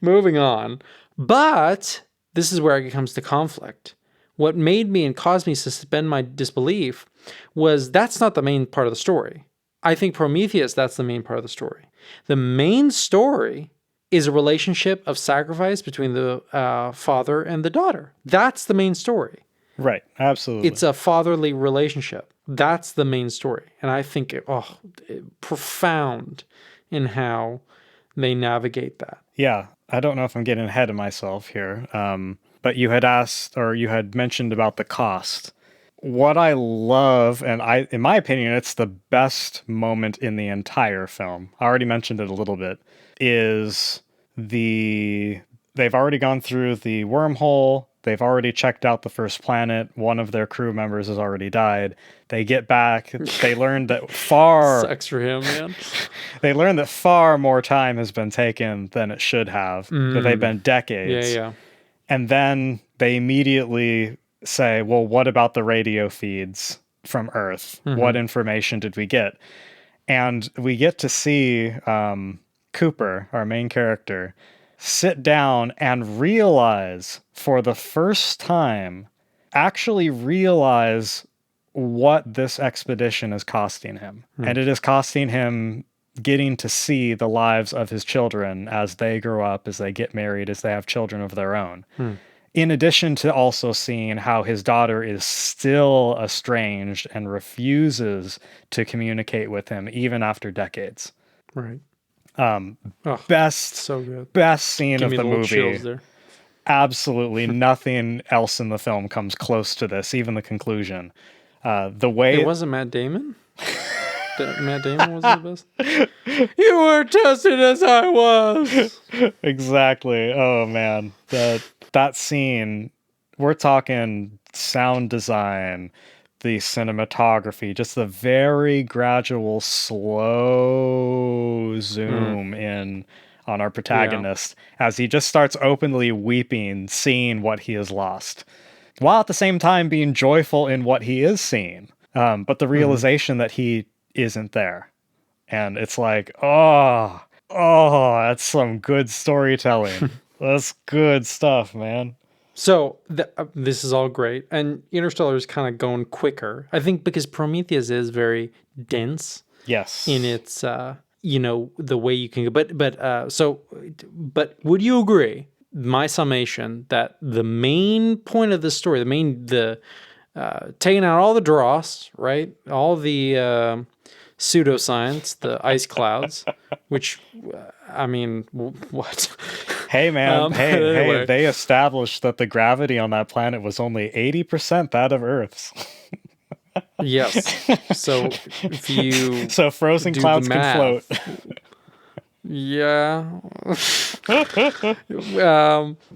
Moving on. But this is where it comes to conflict. What made me and caused me to suspend my disbelief was that's not the main part of the story. I think Prometheus, that's the main part of the story. The main story is a relationship of sacrifice between the father and the daughter. That's the main story. Right, absolutely. It's a fatherly relationship. That's the main story. And I think profound in how they navigate that. Yeah, I don't know if I'm getting ahead of myself here, but you had asked, or you had mentioned about the cost. What I love, and in my opinion, it's the best moment in the entire film. I already mentioned it a little bit. Is they've already gone through the wormhole, they've already checked out the first planet, one of their crew members has already died. They get back, they learned that sucks for him, man. They learned that far more time has been taken than it should have, that they've been decades. Yeah. And then they immediately say, well, what about the radio feeds from Earth? What information did we get? And we get to see Cooper, our main character, sit down and realize for the first time, actually realize what this expedition is costing him. And it is costing him getting to see the lives of his children as they grow up, as they get married, as they have children of their own. In addition to also seeing how his daughter is still estranged and refuses to communicate with him even after decades. Right. So good. Best scene of the movie. Absolutely nothing else in the film comes close to this, even the conclusion. The way it wasn't Matt Damon. Matt Damon wasn't the best. You were tested as I was. Exactly. Oh man, that scene. We're talking sound design, the cinematography, just the very gradual, slow zoom in on our Yeah. protagonist as he just starts openly weeping, seeing what he has lost, while at the same time being joyful in what he is seeing. But the realization that he isn't there. And it's like, that's some good storytelling. That's good stuff, man. So this is all great, and Interstellar is kind of going quicker. I think because Prometheus is very dense in Yes. its, the way you can go. But would you agree? My summation that the main point of the story, the taking out all the dross, right? All the pseudoscience, the ice clouds, which, what? Hey, man. Hey, Anyway, they established that the gravity on that planet was only 80% that of Earth's. yes. So if you So frozen do the clouds can float. math, yeah,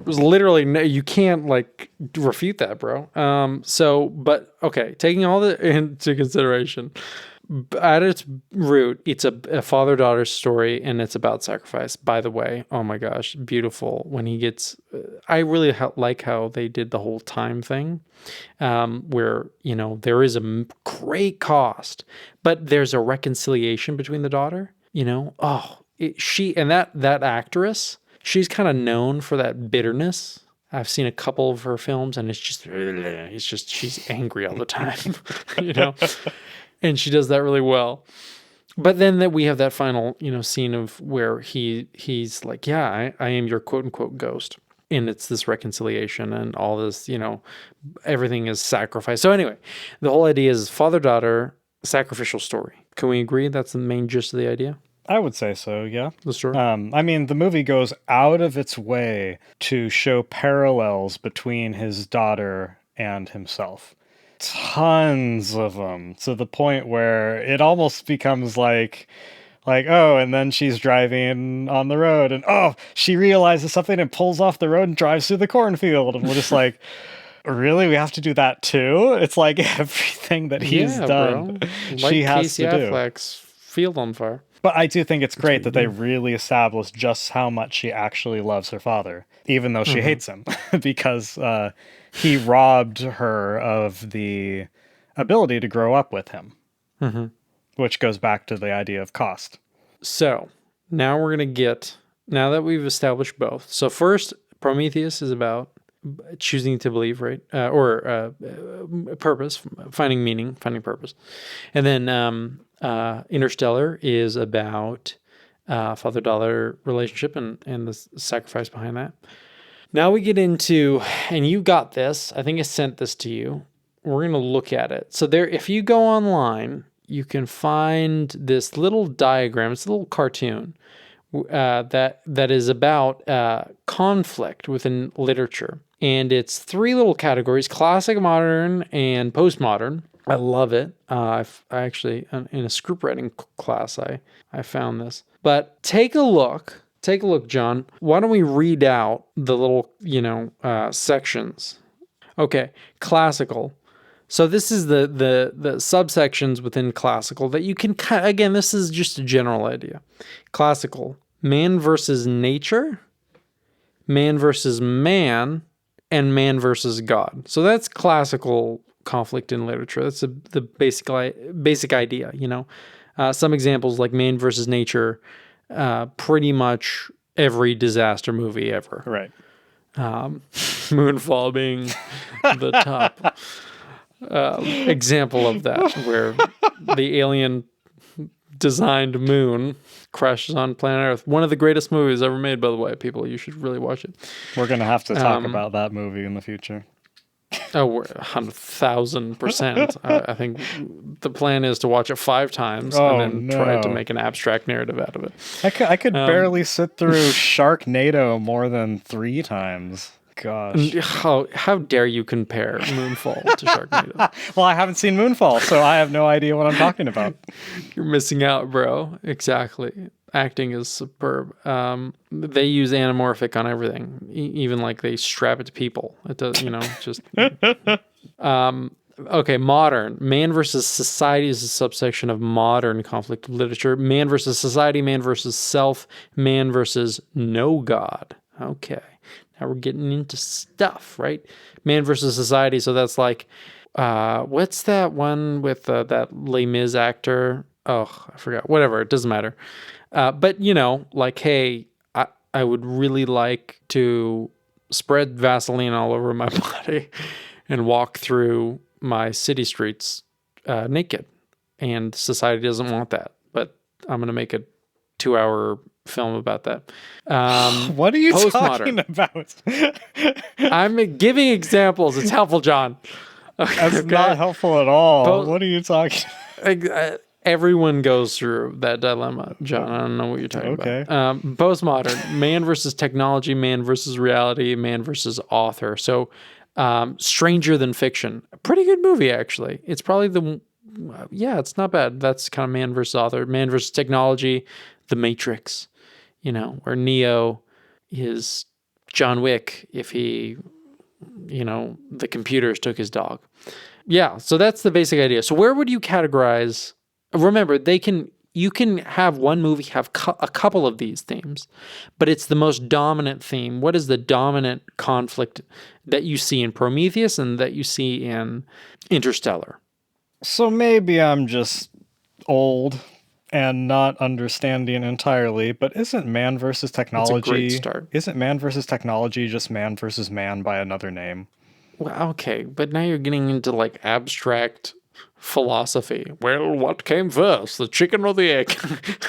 there's literally no, you can't like refute that, bro. But okay, taking all that into consideration, at its root, it's a father-daughter story, and it's about sacrifice. By the way, oh my gosh, beautiful. When he gets, I really like how they did the whole time thing, where there is a great cost, but there's a reconciliation between the daughter. She and that actress, she's kind of known for that bitterness. I've seen a couple of her films, and it's just she's angry all the time, you know and she does that really well. But then that we have that final, scene of where he's like, yeah, I am your quote unquote ghost. And it's this reconciliation and all this, everything is sacrifice. So anyway, the whole idea is father-daughter sacrificial story. Can we agree that's the main gist of the idea? I would say so, yeah. The story? The movie goes out of its way to show parallels between his daughter and himself. Tons of them, to the point where it almost becomes and then she's driving on the road, and she realizes something and pulls off the road and drives through the cornfield, and we're just like, really, we have to do that too? It's like everything that he's done, bro. she has Casey to do. Affleck's Field on Fire. But I do think it's great that they really establish just how much she actually loves her father, even though she hates him, because he robbed her of the ability to grow up with him, which goes back to the idea of cost. So now we're going to now that we've established both. So first, Prometheus is about choosing to believe, right? Or purpose, finding meaning, finding purpose. And then Interstellar is about father-daughter relationship and the sacrifice behind that. Now we get into, and you got this, I think I sent this to you. We're going to look at it. So if you go online, you can find this little diagram. It's a little cartoon that is about conflict within literature. And it's 3 little categories: classic, modern, and postmodern. I love it. I actually, in a script writing class, I found this. But take a look, John. Why don't we read out the little, sections? Okay, classical. So this is the subsections within classical that you can, again, this is just a general idea. Classical: man versus nature, man versus man, and man versus God. So that's classical conflict in literature. That's the basic idea, Some examples like man versus nature, pretty much every disaster movie ever. Right. Moonfall being the top example of that, where the alien designed moon crashes on planet Earth. One of the greatest movies ever made, by the way, people. You should really watch it. We're going to have to talk about that movie in the future. Oh, we're 1,000%. I think the plan is to watch it 5 times and then try to make an abstract narrative out of it. I could barely sit through Sharknado more than 3 times. Gosh. How dare you compare Moonfall to Sharknado? Well, I haven't seen Moonfall, so I have no idea what I'm talking about. You're missing out, bro. Exactly. Acting is superb. They use anamorphic on everything, even like they strap it to people. It does, just. Okay, modern. Man versus society is a subsection of modern conflict literature. Man versus society, man versus self, man versus no God. Okay, now we're getting into stuff, right? Man versus society. So that's like, what's that one with that Les Mis actor? Oh, I forgot. Whatever, it doesn't matter. But like, hey, I would really like to spread Vaseline all over my body and walk through my city streets naked. And society doesn't want that. But I'm going to make a 2-hour film about that. What are you Postmodern. talking about? I'm giving examples. It's helpful, John. That's not helpful at all. What are you talking Everyone goes through that dilemma, John. I don't know what you're talking about. Postmodern, man versus technology, man versus reality, man versus author. So, Stranger Than Fiction, a pretty good movie, actually. It's probably it's not bad. That's kind of man versus author. Man versus technology, The Matrix, where Neo is John Wick if he, the computers took his dog. Yeah, so that's the basic idea. So where would you categorize? Remember, you can have one movie have a couple of these themes, but it's the most dominant theme. What is the dominant conflict that you see in Prometheus and that you see in Interstellar? So maybe I'm just old and not understanding entirely, but isn't man versus technology? That's a great start. Isn't man versus technology just man versus man by another name? Well, okay, but now you're getting into like abstract philosophy. Well, what came first, the chicken or the egg?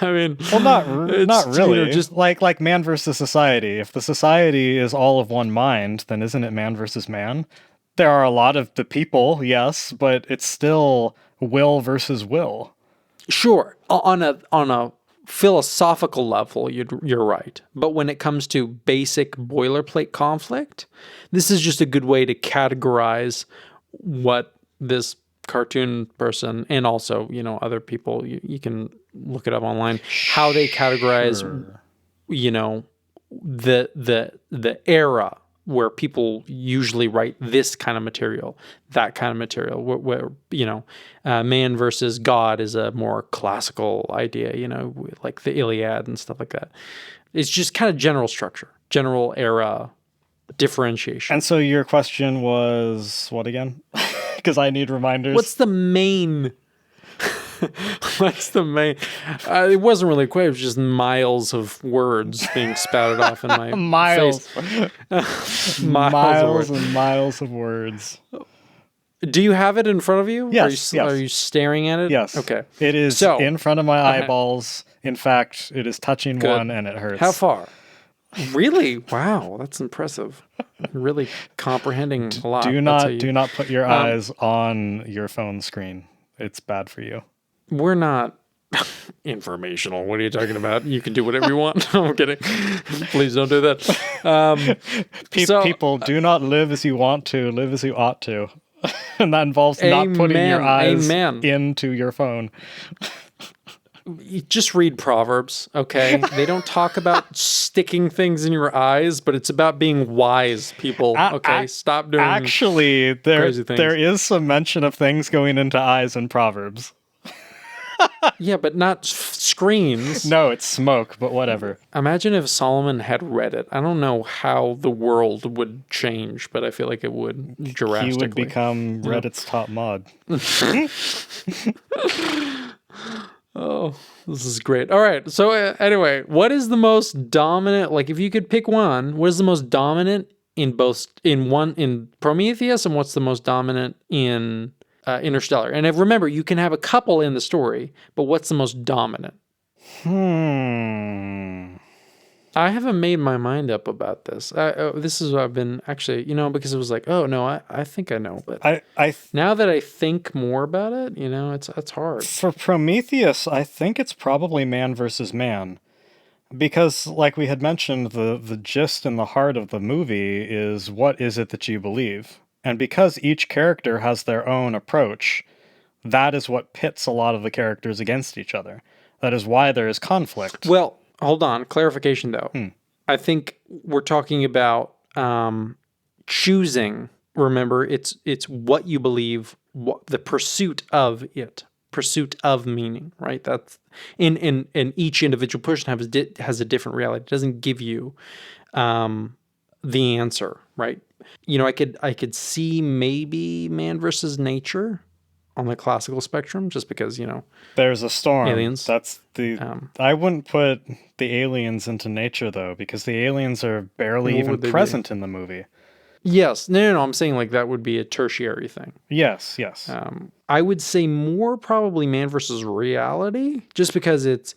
I mean, well, not really. Just like man versus society. If the society is all of one mind, then isn't it man versus man? There are a lot of the people, yes, but it's still will versus will. Sure, on a philosophical level, you're right. But when it comes to basic boilerplate conflict, this is just a good way to categorize what this cartoon person and also other people, you can look it up online, how they categorize the era where people usually write this kind of material, that kind of material, where man versus God is a more classical idea, like the Iliad and stuff like that. It's just kind of general structure, general era differentiation. And so your question was what again? Because I need reminders. What's the main? It wasn't really quite. It was just miles of words being spouted off in my miles. face. miles and miles of words. Do you have it in front of you? Yes. Are you staring at it? Yes. Okay. It is in front of my eyeballs. In fact, it is touching one and it hurts. How far? Really? Wow, that's impressive. Really comprehending a lot. Do not put your eyes on your phone screen. It's bad for you. We're not informational. What are you talking about? You can do whatever you want. I'm kidding. Please don't do that. People do not live as you want to, live as you ought to. And that involves not putting your eyes into your phone. You just read Proverbs, okay? They don't talk about sticking things in your eyes, but it's about being wise, people. Okay, stop doing Actually, crazy things. There is some mention of things going into eyes in Proverbs. Yeah, but not screens. No, it's smoke, but whatever. Imagine if Solomon had read it. I don't know how the world would change, but I feel like it would drastically. He would become Reddit's top mod. Oh, this is great. All right. So anyway, what is the most dominant, like if you could pick one, what is the most dominant in Prometheus and what's the most dominant in Interstellar? And remember, you can have a couple in the story, but what's the most dominant? I haven't made my mind up about this. This is what I've been actually, because it was like, oh no, I think I know, but now that I think more about it, it's hard. For Prometheus, I think it's probably man versus man, because like we had mentioned, the gist and the heart of the movie is what is it that you believe, and because each character has their own approach, that is what pits a lot of the characters against each other. That is why there is conflict. Well, hold on. Clarification, though. I think we're talking about choosing remember, it's what you believe, what the pursuit of meaning, right? That's in each individual person has a different reality. It doesn't give you the answer, right? I could see maybe man versus nature on the classical spectrum, just because There's a storm. aliens. That's the. Um, I wouldn't put the aliens into nature though, because the aliens are barely what even would they be? present in the movie. Yes, no. I'm saying like that would be a tertiary thing. Yes, yes. I would say more probably man versus reality, just because it's,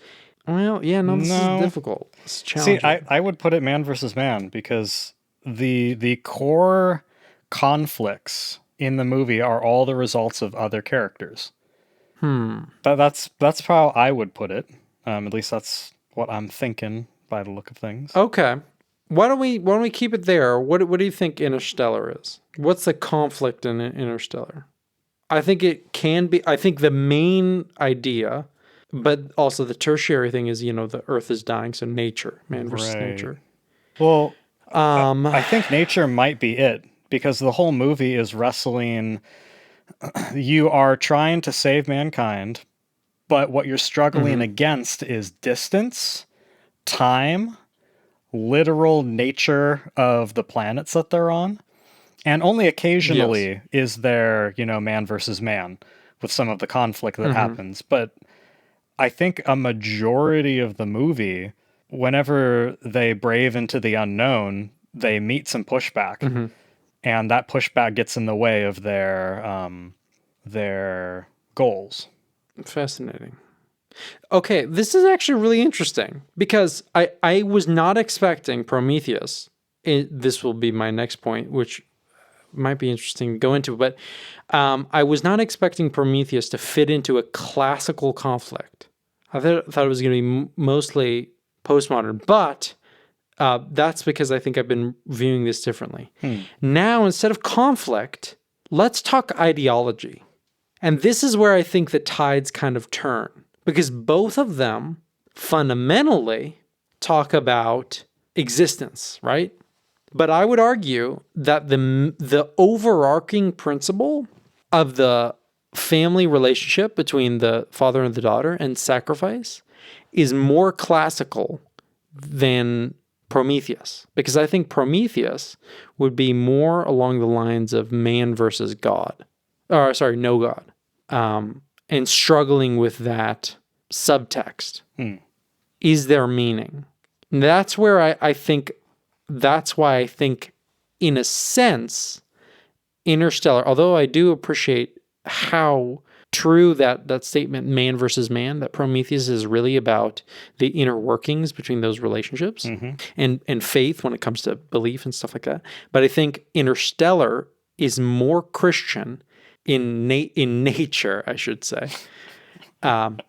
well, yeah, no, this is No. difficult. It's See, challenging. I would put it man versus man because the core conflicts in the movie are all the results of other characters. That's how I would put it. At least that's what I'm thinking by the look of things. Okay. Why don't we keep it there? What do you think Interstellar is? What's the conflict in Interstellar? I think it can be. I think the main idea, but also the tertiary thing is, the Earth is dying, so nature, man versus Right. nature. Well, Um, I think nature might be it because the whole movie is wrestling. You are trying to save mankind, but what you're struggling against is distance, time, literal nature of the planets that they're on. And only yes. occasionally is there, man versus man with some of the conflict that happens. But I think a majority of the movie, whenever they brave into the unknown, they meet some pushback. And that pushback gets in the way of their goals. Fascinating. Okay, this is actually really interesting because I was not expecting Prometheus. This will be my next point, which might be interesting to go into, but I was not expecting Prometheus to fit into a classical conflict. I thought it was going to be mostly postmodern, but that's because I think I've been viewing this differently. Now, instead of conflict, let's talk ideology. And this is where I think the tides kind of turn, because both of them fundamentally talk about existence, right? But I would argue that the overarching principle of the family relationship between the father and the daughter and sacrifice is more classical than Prometheus, because I think Prometheus would be more along the lines of man versus God, or sorry, no God, and struggling with that subtext. Is there meaning? And that's where I think. That's why I think, in a sense, Interstellar, although I do appreciate how true that statement, man versus man, that Prometheus is really about the inner workings between those relationships and faith when it comes to belief and stuff like that. But I think Interstellar is more Christian in nature, I should say,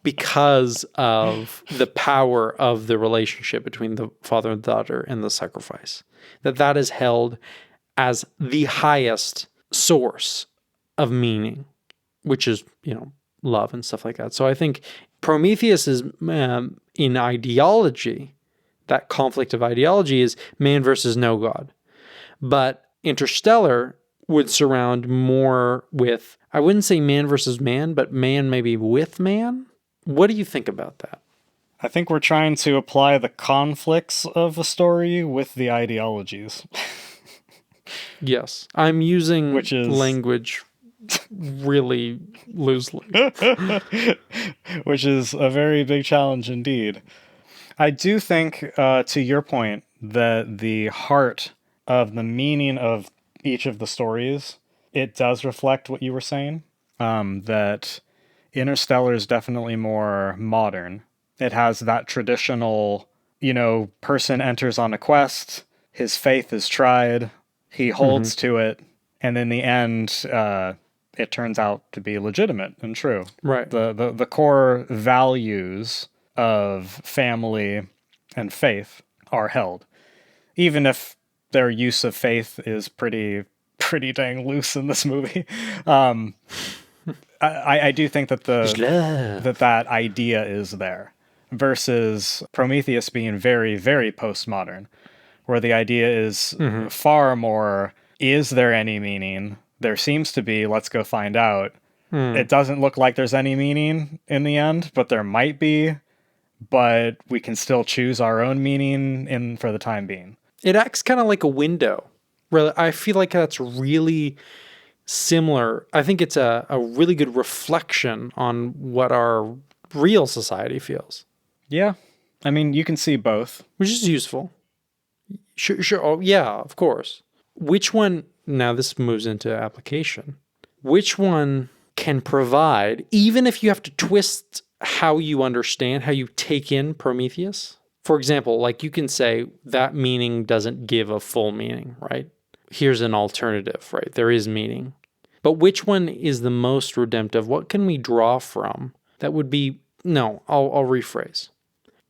because of the power of the relationship between the father and daughter and the sacrifice. That is held as the highest source of meaning, which is, love and stuff like that. So I think Prometheus is, in ideology, that conflict of ideology is man versus no God. But Interstellar would surround more with, I wouldn't say man versus man, but man maybe with man. What do you think about that? I think we're trying to apply the conflicts of a story with the ideologies. Yes, I'm using Which is language really loosely. which is a very big challenge indeed. I do think, to your point, that the heart of the meaning of each of the stories, it does reflect what you were saying. That Interstellar is definitely more modern. It has that traditional, person enters on a quest, his faith is tried, he holds to it, and in the end, it turns out to be legitimate and true. Right. The core values of family and faith are held, even if their use of faith is pretty dang loose in this movie. I do think that that idea is there, versus Prometheus being very, very postmodern, where the idea is far more Is there any meaning? There seems to be. Let's go find out. Hmm. It doesn't look like there's any meaning in the end, but there might be. But we can still choose our own meaning in for the time being. It acts kind of like a window. Really, I feel like that's really similar. I think it's a really good reflection on what our real society feels, Yeah. I mean, you can see both. which is useful. Sure, sure. Oh, yeah, of course. Which one, now this moves into application, which one can provide, even if you have to twist how you understand, how you take in Prometheus? For example, like you can say that meaning doesn't give a full meaning, right? Here's an alternative, right? There is meaning. But which one is the most redemptive? What can we draw from that would be, no, I'll rephrase.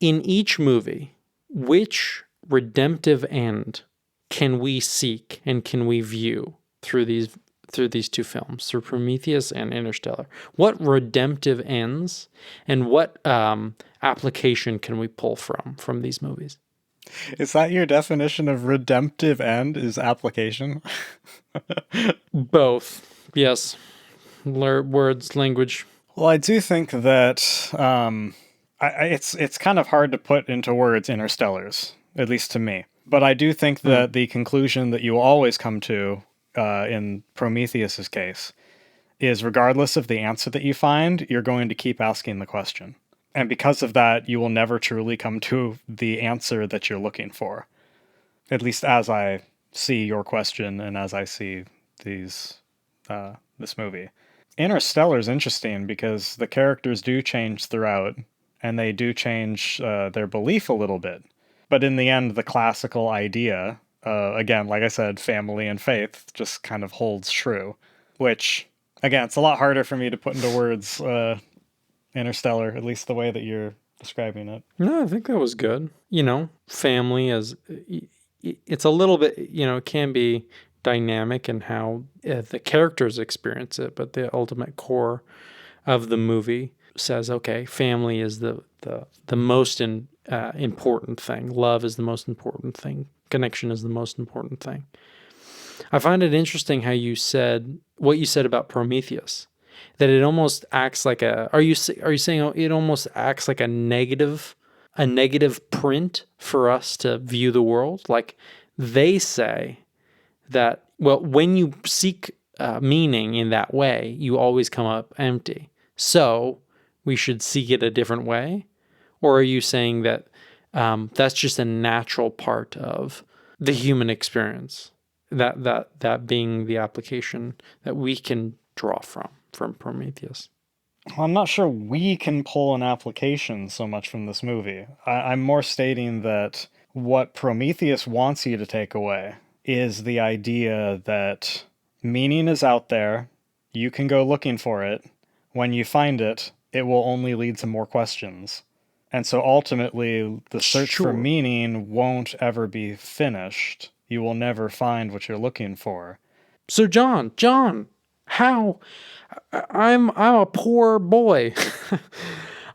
In each movie, which redemptive end can we seek and can we view through these two films, through Prometheus and Interstellar? What redemptive ends and what application can we pull from these movies? Is that your definition of redemptive end? Is application? Both, yes. Words, language. Well, I do think that it's kind of hard to put into words Interstellars, at least to me. But I do think that the conclusion that you will always come to in Prometheus's case is regardless of the answer that you find, you're going to keep asking the question. And because of that, you will never truly come to the answer that you're looking for. At least as I see your question and as I see this movie. Interstellar is interesting because the characters do change throughout, and they do change their belief a little bit. But in the end, the classical idea, again, like I said, family and faith, just kind of holds true. Which, again, it's a lot harder for me to put into words Interstellar, at least the way that you're describing it. No, I think that was good. Family as it's a little bit, it can be dynamic in how the characters experience it, but the ultimate core of the movie says, okay, family is the most important thing. Love is the most important thing. Connection is the most important thing. I find it interesting how you said what you said about Prometheus, that it almost acts like are you saying it almost acts like a negative print for us to view the world? Like they say that, well, when you seek meaning in that way, you always come up empty. So we should seek it a different way? Or are you saying that that's just a natural part of the human experience? That being the application that we can draw from Prometheus. Well, I'm not sure we can pull an application so much from this movie. I'm more stating that what Prometheus wants you to take away is the idea that meaning is out there, you can go looking for it. When you find it, it will only lead to more questions. And so ultimately, the search for meaning won't ever be finished. You will never find what you're looking for. So John, how I'm a poor boy.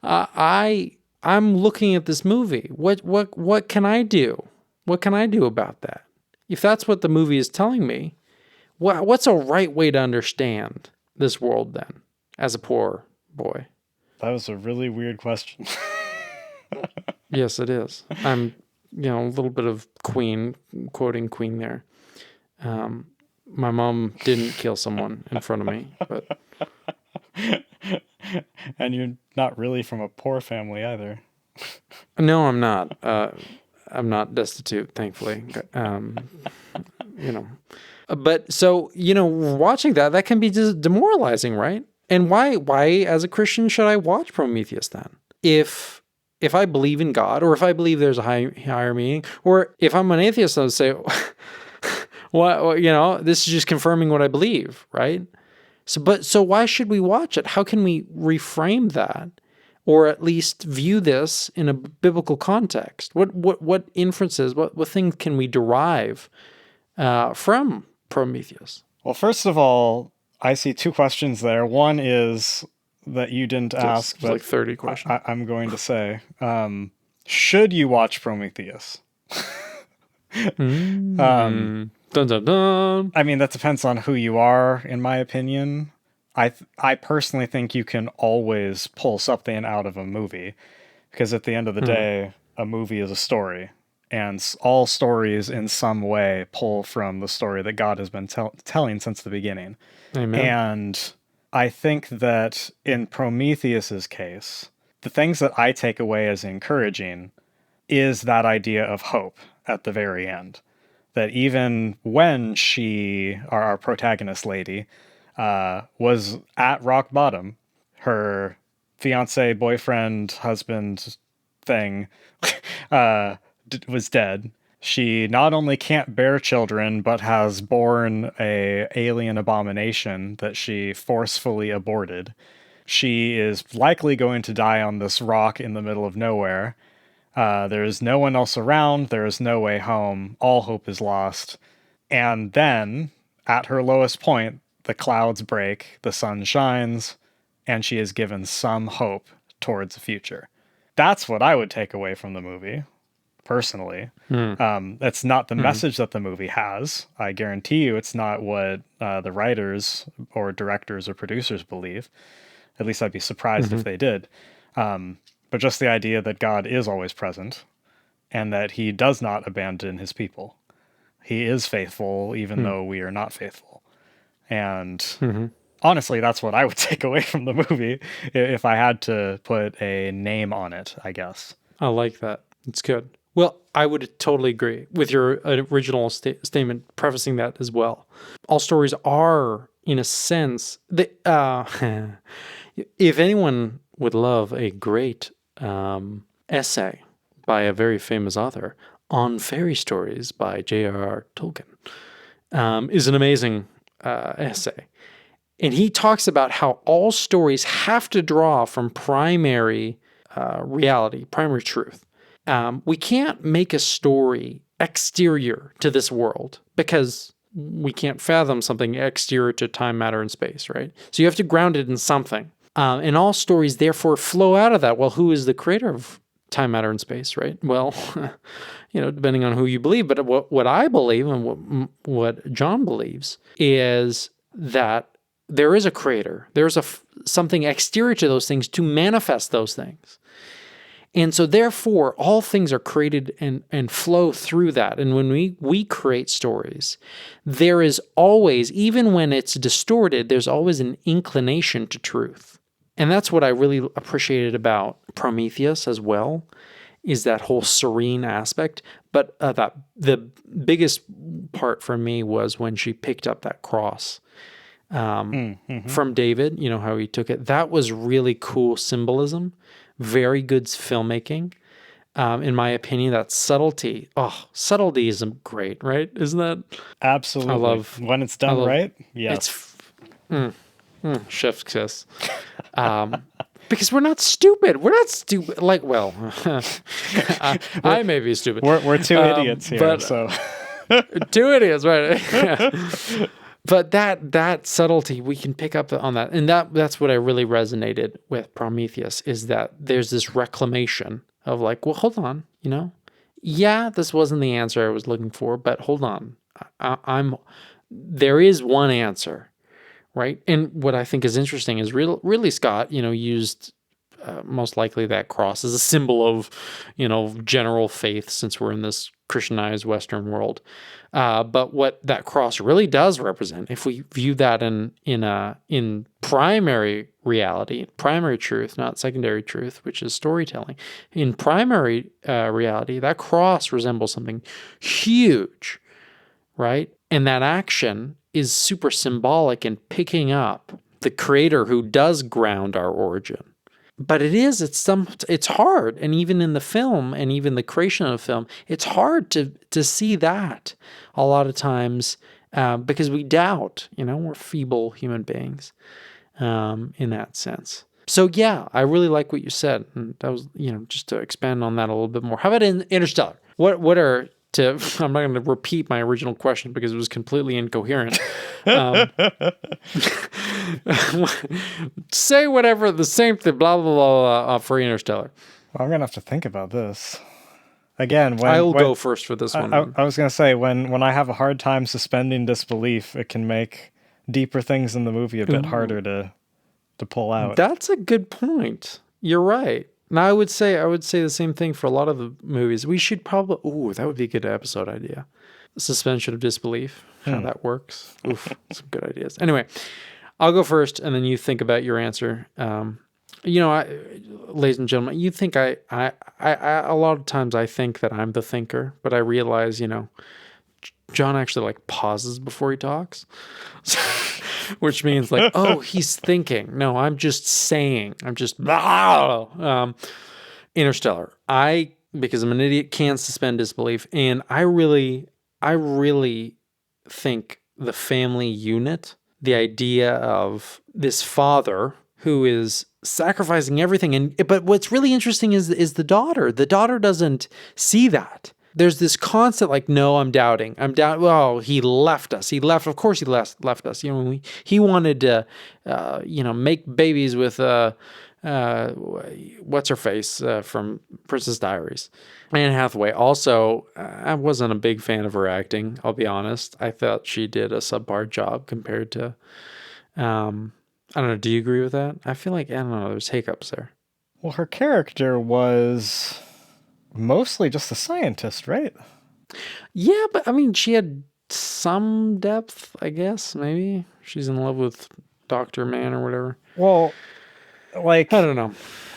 I'm looking at this movie. What can I do? What can I do about that? If that's what the movie is telling me, what's a right way to understand this world then, as a poor boy? That was a really weird question. Yes, it is. I'm, a little bit of quoting Queen there. My mom didn't kill someone in front of me, but... And you're not really from a poor family either. No, I'm not. I'm not destitute, thankfully. But so, watching that can be just demoralizing, right? And why as a Christian should I watch Prometheus then? If I believe in God, or if I believe there's a higher meaning, or if I'm an atheist, I'll say, this is just confirming what I believe, right? So why should we watch it? How can we reframe that, or at least view this in a biblical context? What inferences, what things can we derive from Prometheus? Well, first of all, I see two questions there. One is that you didn't ask, but like 30 questions. I'm going to say, should you watch Prometheus? Dun dun dun. I mean, that depends on who you are, in my opinion. I personally think you can always pull something out of a movie because at the end of the day, a movie is a story. And all stories in some way pull from the story that God has been telling since the beginning. Amen. And I think that in Prometheus's case, the things that I take away as encouraging is that idea of hope at the very end. That even when she, our protagonist lady, was at rock bottom, her fiance, boyfriend, husband thing was dead. She not only can't bear children, but has borne a alien abomination that she forcefully aborted. She is likely going to die on this rock in the middle of nowhere. There is no one else around. There is no way home. All hope is lost. And then, at her lowest point, the clouds break, the sun shines, and she is given some hope towards the future. That's what I would take away from the movie, personally. That's not the message that the movie has. I guarantee you it's not what the writers or directors or producers believe. At least I'd be surprised if they did. But just the idea that God is always present and that he does not abandon his people. He is faithful even though we are not faithful. And honestly, that's what I would take away from the movie if I had to put a name on it, I guess. I like that. It's good. Well, I would totally agree with your original statement, prefacing that as well. All stories are, in a sense, if anyone would love a great essay by a very famous author on fairy stories by J.R.R. Tolkien, is an amazing essay. And he talks about how all stories have to draw from primary reality, primary truth. We can't make a story exterior to this world because we can't fathom something exterior to time, matter, and space, right? So you have to ground it in something. And all stories therefore flow out of that. Well, who is the creator of time, matter, and space, right? Well, depending on who you believe. But what I believe and what John believes is that there is a creator. There's something exterior to those things to manifest those things. And so therefore, all things are created and flow through that. And when we create stories, there is always, even when it's distorted, there's always an inclination to truth. And that's what I really appreciated about Prometheus as well, is that whole serene aspect. But the biggest part for me was when she picked up that cross from David, how he took it. That was really cool symbolism. Very good filmmaking. In my opinion, that subtlety. Oh, subtlety is great, right? Isn't that? Absolutely. I love when it's done right. Yeah. It's chef's kiss. Because we're not stupid. We're not stupid. I may be stupid. We're two idiots here. But, so two idiots, right? But that subtlety, we can pick up on that. And that's what I really resonated with Prometheus, is that there's this reclamation of well, hold on, yeah, this wasn't the answer I was looking for, but hold on. There is one answer, right? And what I think is interesting is really Scott, used most likely that cross as a symbol of, general faith, since we're in this Christianized Western world. But what that cross really does represent, if we view that in primary reality, primary truth, not secondary truth, which is storytelling, in primary reality, that cross resembles something huge, right? And that action is super symbolic in picking up the creator who does ground our origin. But it's hard. And even in the film and even the creation of the film, it's hard to see that a lot of times because we doubt, we're feeble human beings in that sense. So yeah, I really like what you said. And that was, just to expand on that a little bit more. How about in Interstellar? What are I'm not going to repeat my original question because it was completely incoherent. Say whatever, the same thing, blah, blah, blah, for Interstellar. I'm going to have to think about this. Again, I'll go first for this one. I was gonna say when I have a hard time suspending disbelief, it can make deeper things in the movie a bit harder to pull out. That's a good point. You're right. Now I would say the same thing for a lot of the movies. We should probably that would be a good episode idea. Suspension of disbelief, how that works. Oof, some good ideas. Anyway, I'll go first, and then you think about your answer. Ladies and gentlemen, you think I a lot of times I think that I'm the thinker, but I realize, John actually like pauses before he talks, which means like, oh, he's thinking. No, I'm just saying. I'm just Interstellar. Because I'm an idiot, can't suspend disbelief, and I really think the family unit, the idea of this father who is sacrificing everything, but what's really interesting is the daughter. The daughter doesn't see that. There's this constant like, no, I'm doubting. Well, he left us. Of course he left us. He wanted to, make babies with, what's her face from Princess Diaries. Anne Hathaway. Also, I wasn't a big fan of her acting. I'll be honest. I thought she did a subpar job compared to, I don't know. Do you agree with that? I feel like, I don't know, there's hiccups there. Well, her character was mostly just a scientist, right? Yeah, but I mean, she had some depth, I guess. Maybe she's in love with Dr. Man or whatever. Well, like, I don't know.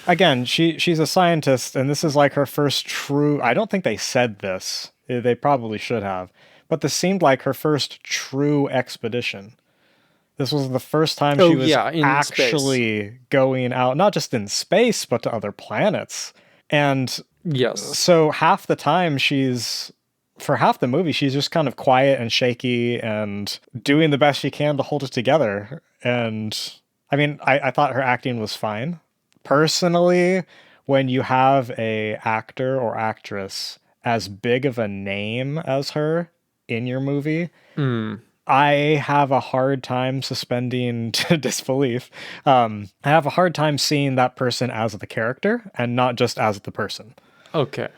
Again, she's a scientist, and this is like her first true... I don't think they said this. They probably should have. But this seemed like her first true expedition. This was the first time she was actually going out, not just in space, but to other planets. And yes, so half the time for half the movie, she's just kind of quiet and shaky and doing the best she can to hold it together. And I mean, I thought her acting was fine. Personally, when you have a actor or actress as big of a name as her in your movie, I have a hard time suspending disbelief. I have a hard time seeing that person as the character and not just as the person. Okay.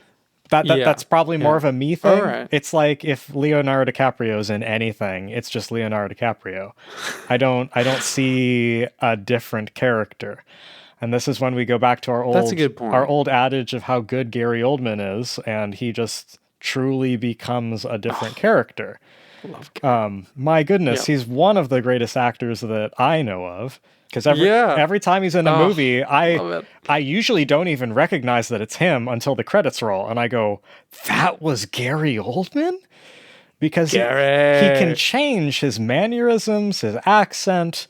That's probably more of a me thing. Right. It's like if Leonardo DiCaprio's in anything, it's just Leonardo DiCaprio. I don't see a different character. And this is when we go back to That's a good point. Our old adage of how good Gary Oldman is, and he just truly becomes a different character. My goodness, he's one of the greatest actors that I know of. Because every time he's in a movie, I usually don't even recognize that it's him until the credits roll, and I go, "That was Gary Oldman?" Because he can change his mannerisms, his accent,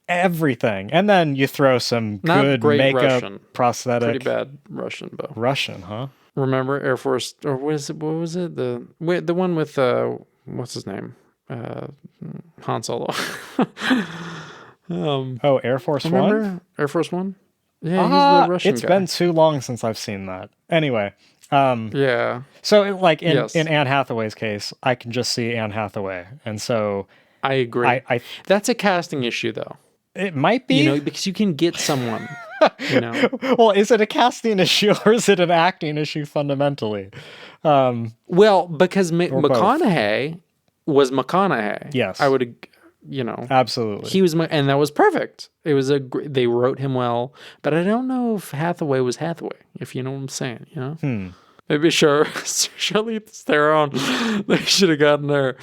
everything, and then you throw some good makeup, Russian. Prosthetic. Pretty bad Russian, though. Russian, huh? Remember Air Force, or what was it? The one with what's his name? Han Solo. Air Force One? Air Force One? Yeah, he's the Russian guy. It's been too long since I've seen that. Anyway. Yeah. So, like, in Anne Hathaway's case, I can just see Anne Hathaway. And so... I agree. That's a casting issue, though. It might be. Because you can get someone, Well, is it a casting issue or is it an acting issue fundamentally? Well, because McConaughey was McConaughey. Yes. I would, Absolutely. He was, and that was perfect. It was they wrote him well, but I don't know if Hathaway was Hathaway, if you know what I'm saying, Maybe Charlize Theron, they should have gotten there.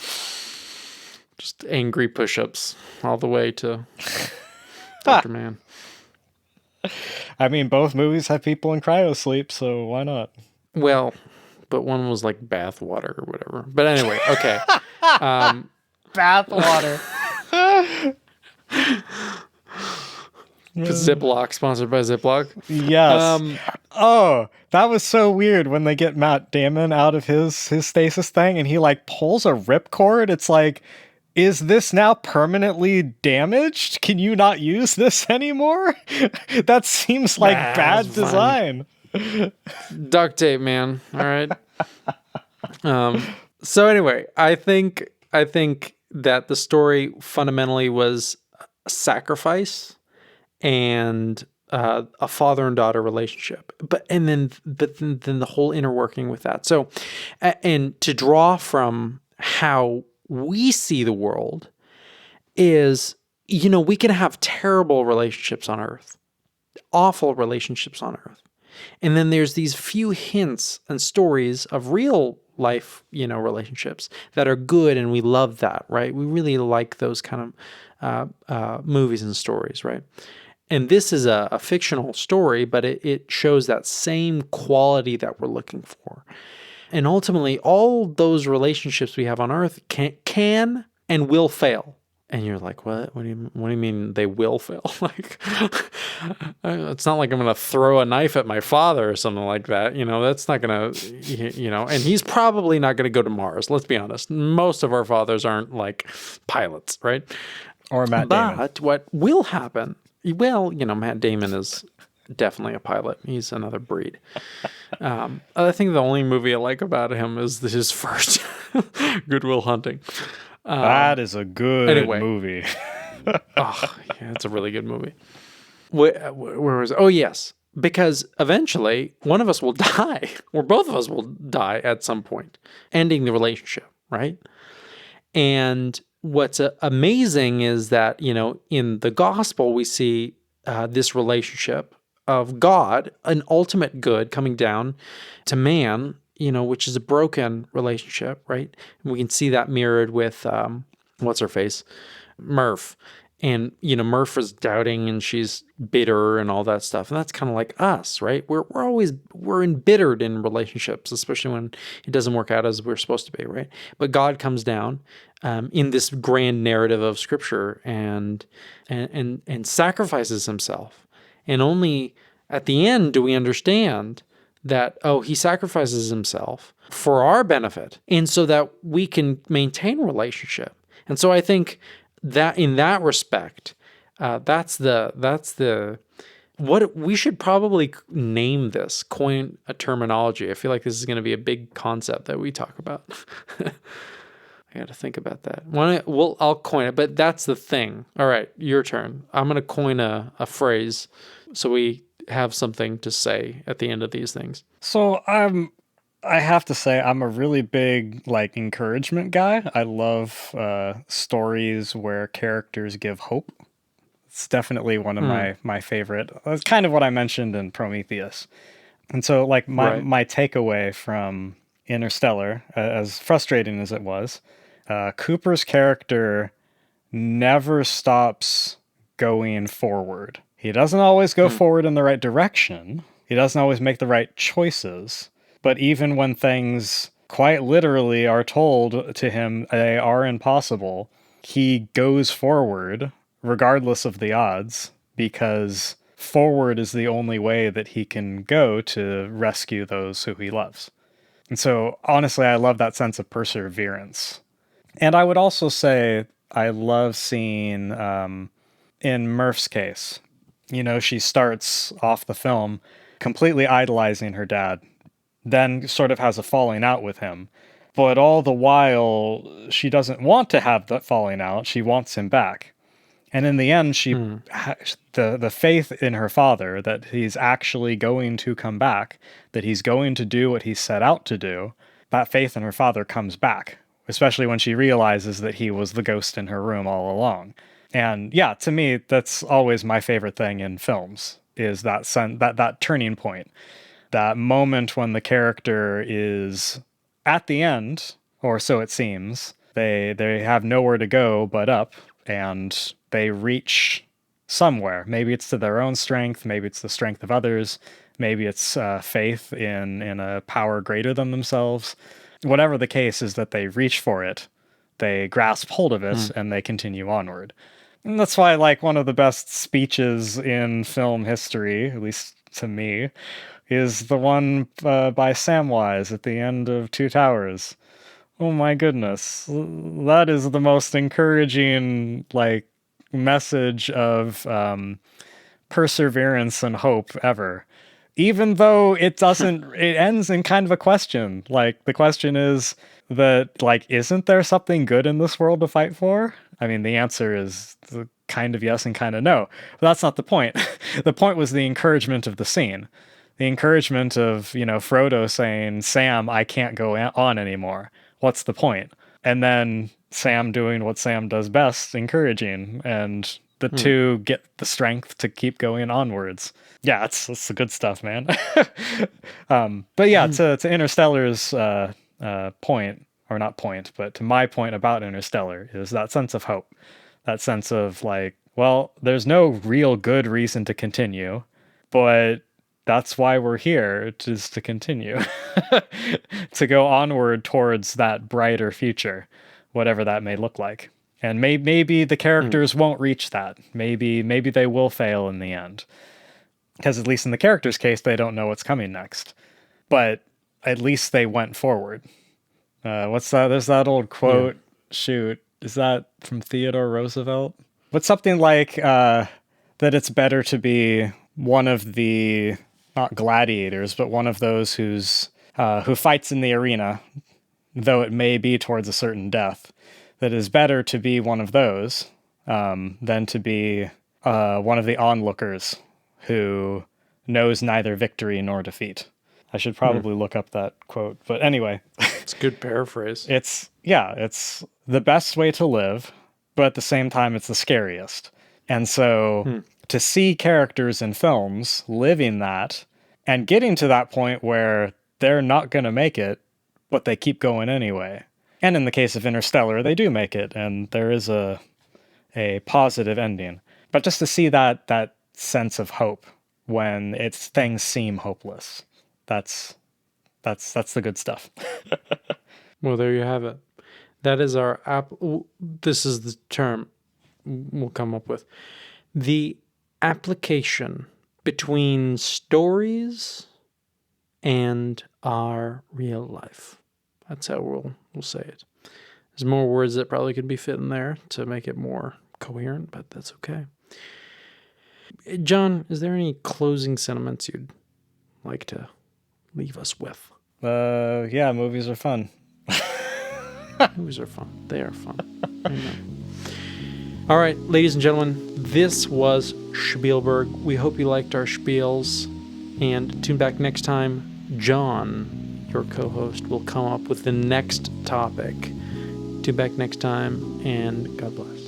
Just angry push-ups all the way to Dr. Man. I mean, both movies have people in cryosleep, so why not? Well, but one was like bath water or whatever. But anyway, okay. Bath water. Ziploc, sponsored by Ziploc. Yes. That was so weird when they get Matt Damon out of his stasis thing and he like pulls a ripcord. It's like, is this now permanently damaged? Can you not use this anymore? That seems like bad design. Duct tape, man. All right. So anyway, I think that the story fundamentally was a sacrifice and a father and daughter relationship, but then the whole inner working with that. So, and to draw from how we see the world is, we can have terrible relationships on Earth, awful relationships on Earth. And then there's these few hints and stories of real life, relationships that are good, and we love that, right? We really like those kind of movies and stories, right? And this is a fictional story, but it shows that same quality that we're looking for. And ultimately, all those relationships we have on Earth can and will fail. And you're like, what? What do you mean they will fail? Like, it's not like I'm going to throw a knife at my father or something like that. That's not going to, and he's probably not going to go to Mars. Let's be honest. Most of our fathers aren't like pilots, right? Or Matt Damon. But what will happen? Well, Matt Damon is definitely a pilot. He's another breed. I think the only movie I like about him is his first Good Will Hunting. That is a good movie. Oh, yeah, it's a really good movie. Where was it? Oh, yes. Because eventually one of us will die, or both of us will die at some point, ending the relationship, right? And what's amazing is that, in the gospel, we see this relationship of God, an ultimate good coming down to man, which is a broken relationship, right? And we can see that mirrored with, what's her face? Murph. And, Murph is doubting and she's bitter and all that stuff. And that's kind of like us, right? We're embittered in relationships, especially when it doesn't work out as we're supposed to be, right? But God comes down in this grand narrative of Scripture and sacrifices himself. And only at the end do we understand that, he sacrifices himself for our benefit, and so that we can maintain a relationship. And so I think that in that respect, that's the what we should probably name this, coin a terminology. I feel like this is going to be a big concept that we talk about. I got to think about that. I'll coin it, but that's the thing. All right, your turn. I'm going to coin a phrase so we have something to say at the end of these things. So I have to say I'm a really big encouragement guy. I love stories where characters give hope. It's definitely one of my favorite. That's kind of what I mentioned in Prometheus. And so my takeaway from Interstellar, as frustrating as it was, Cooper's character never stops going forward. He doesn't always go forward in the right direction. He doesn't always make the right choices. But even when things quite literally are told to him they are impossible, he goes forward regardless of the odds, because forward is the only way that he can go to rescue those who he loves. And so, honestly, I love that sense of perseverance. And I would also say I love seeing, in Murph's case, she starts off the film completely idolizing her dad, then sort of has a falling out with him. But all the while, she doesn't want to have that falling out. She wants him back. And in the end, the faith in her father that he's actually going to come back, that he's going to do what he set out to do, that faith in her father comes back, especially when she realizes that he was the ghost in her room all along. And yeah, to me, that's always my favorite thing in films, is that turning point. That moment when the character is at the end, or so it seems, they have nowhere to go but up, and they reach somewhere. Maybe it's to their own strength, maybe it's the strength of others, maybe it's faith in a power greater than themselves. Whatever the case is, that they reach for it, they grasp hold of it, and they continue onward. And that's why, one of the best speeches in film history, at least to me, is the one by Samwise at the end of Two Towers. Oh my goodness. That is the most encouraging, message of perseverance and hope ever. Even though it ends in kind of a question. The question is that, isn't there something good in this world to fight for? I mean, the answer is kind of yes and kind of no. But that's not the point. The point was the encouragement of the scene. The encouragement of, Frodo saying, Sam, I can't go on anymore. What's the point? And then Sam doing what Sam does best, encouraging, and the two get the strength to keep going onwards. Yeah, it's the good stuff, man. But yeah, to Interstellar's point, or not point, but to my point about Interstellar, is that sense of hope. That sense of like, well, there's no real good reason to continue, but that's why we're here, is to continue. To go onward towards that brighter future, whatever that may look like. And maybe the characters won't reach that. Maybe they will fail in the end. Because at least in the characters' case, they don't know what's coming next. But at least they went forward. What's that? There's that old quote. Yeah. Shoot. Is that from Theodore Roosevelt? But something like that it's better to be one of the, not gladiators, but one of those who fights in the arena, though it may be towards a certain death. That is better to be one of those than to be one of the onlookers who knows neither victory nor defeat. I should probably look up that quote. But anyway. It's a good paraphrase. It's the best way to live, but at the same time, it's the scariest. And so to see characters in films living that and getting to that point where they're not going to make it, but they keep going anyway. And in the case of Interstellar, they do make it, and there is a positive ending. But just to see that sense of hope when things seem hopeless, that's the good stuff. Well, there you have it. That is our this is the term we'll come up with. The application between stories and our real life. That's how we'll say it. There's more words that probably could be fit in there to make it more coherent, but that's okay. John, is there any closing sentiments you'd like to leave us with? Yeah, movies are fun. Movies are fun. They are fun. Amen. All right, ladies and gentlemen, this was Spielberg. We hope you liked our spiels, and tune back next time. John, your co-host, will come up with the next topic. Tune back next time, and God bless.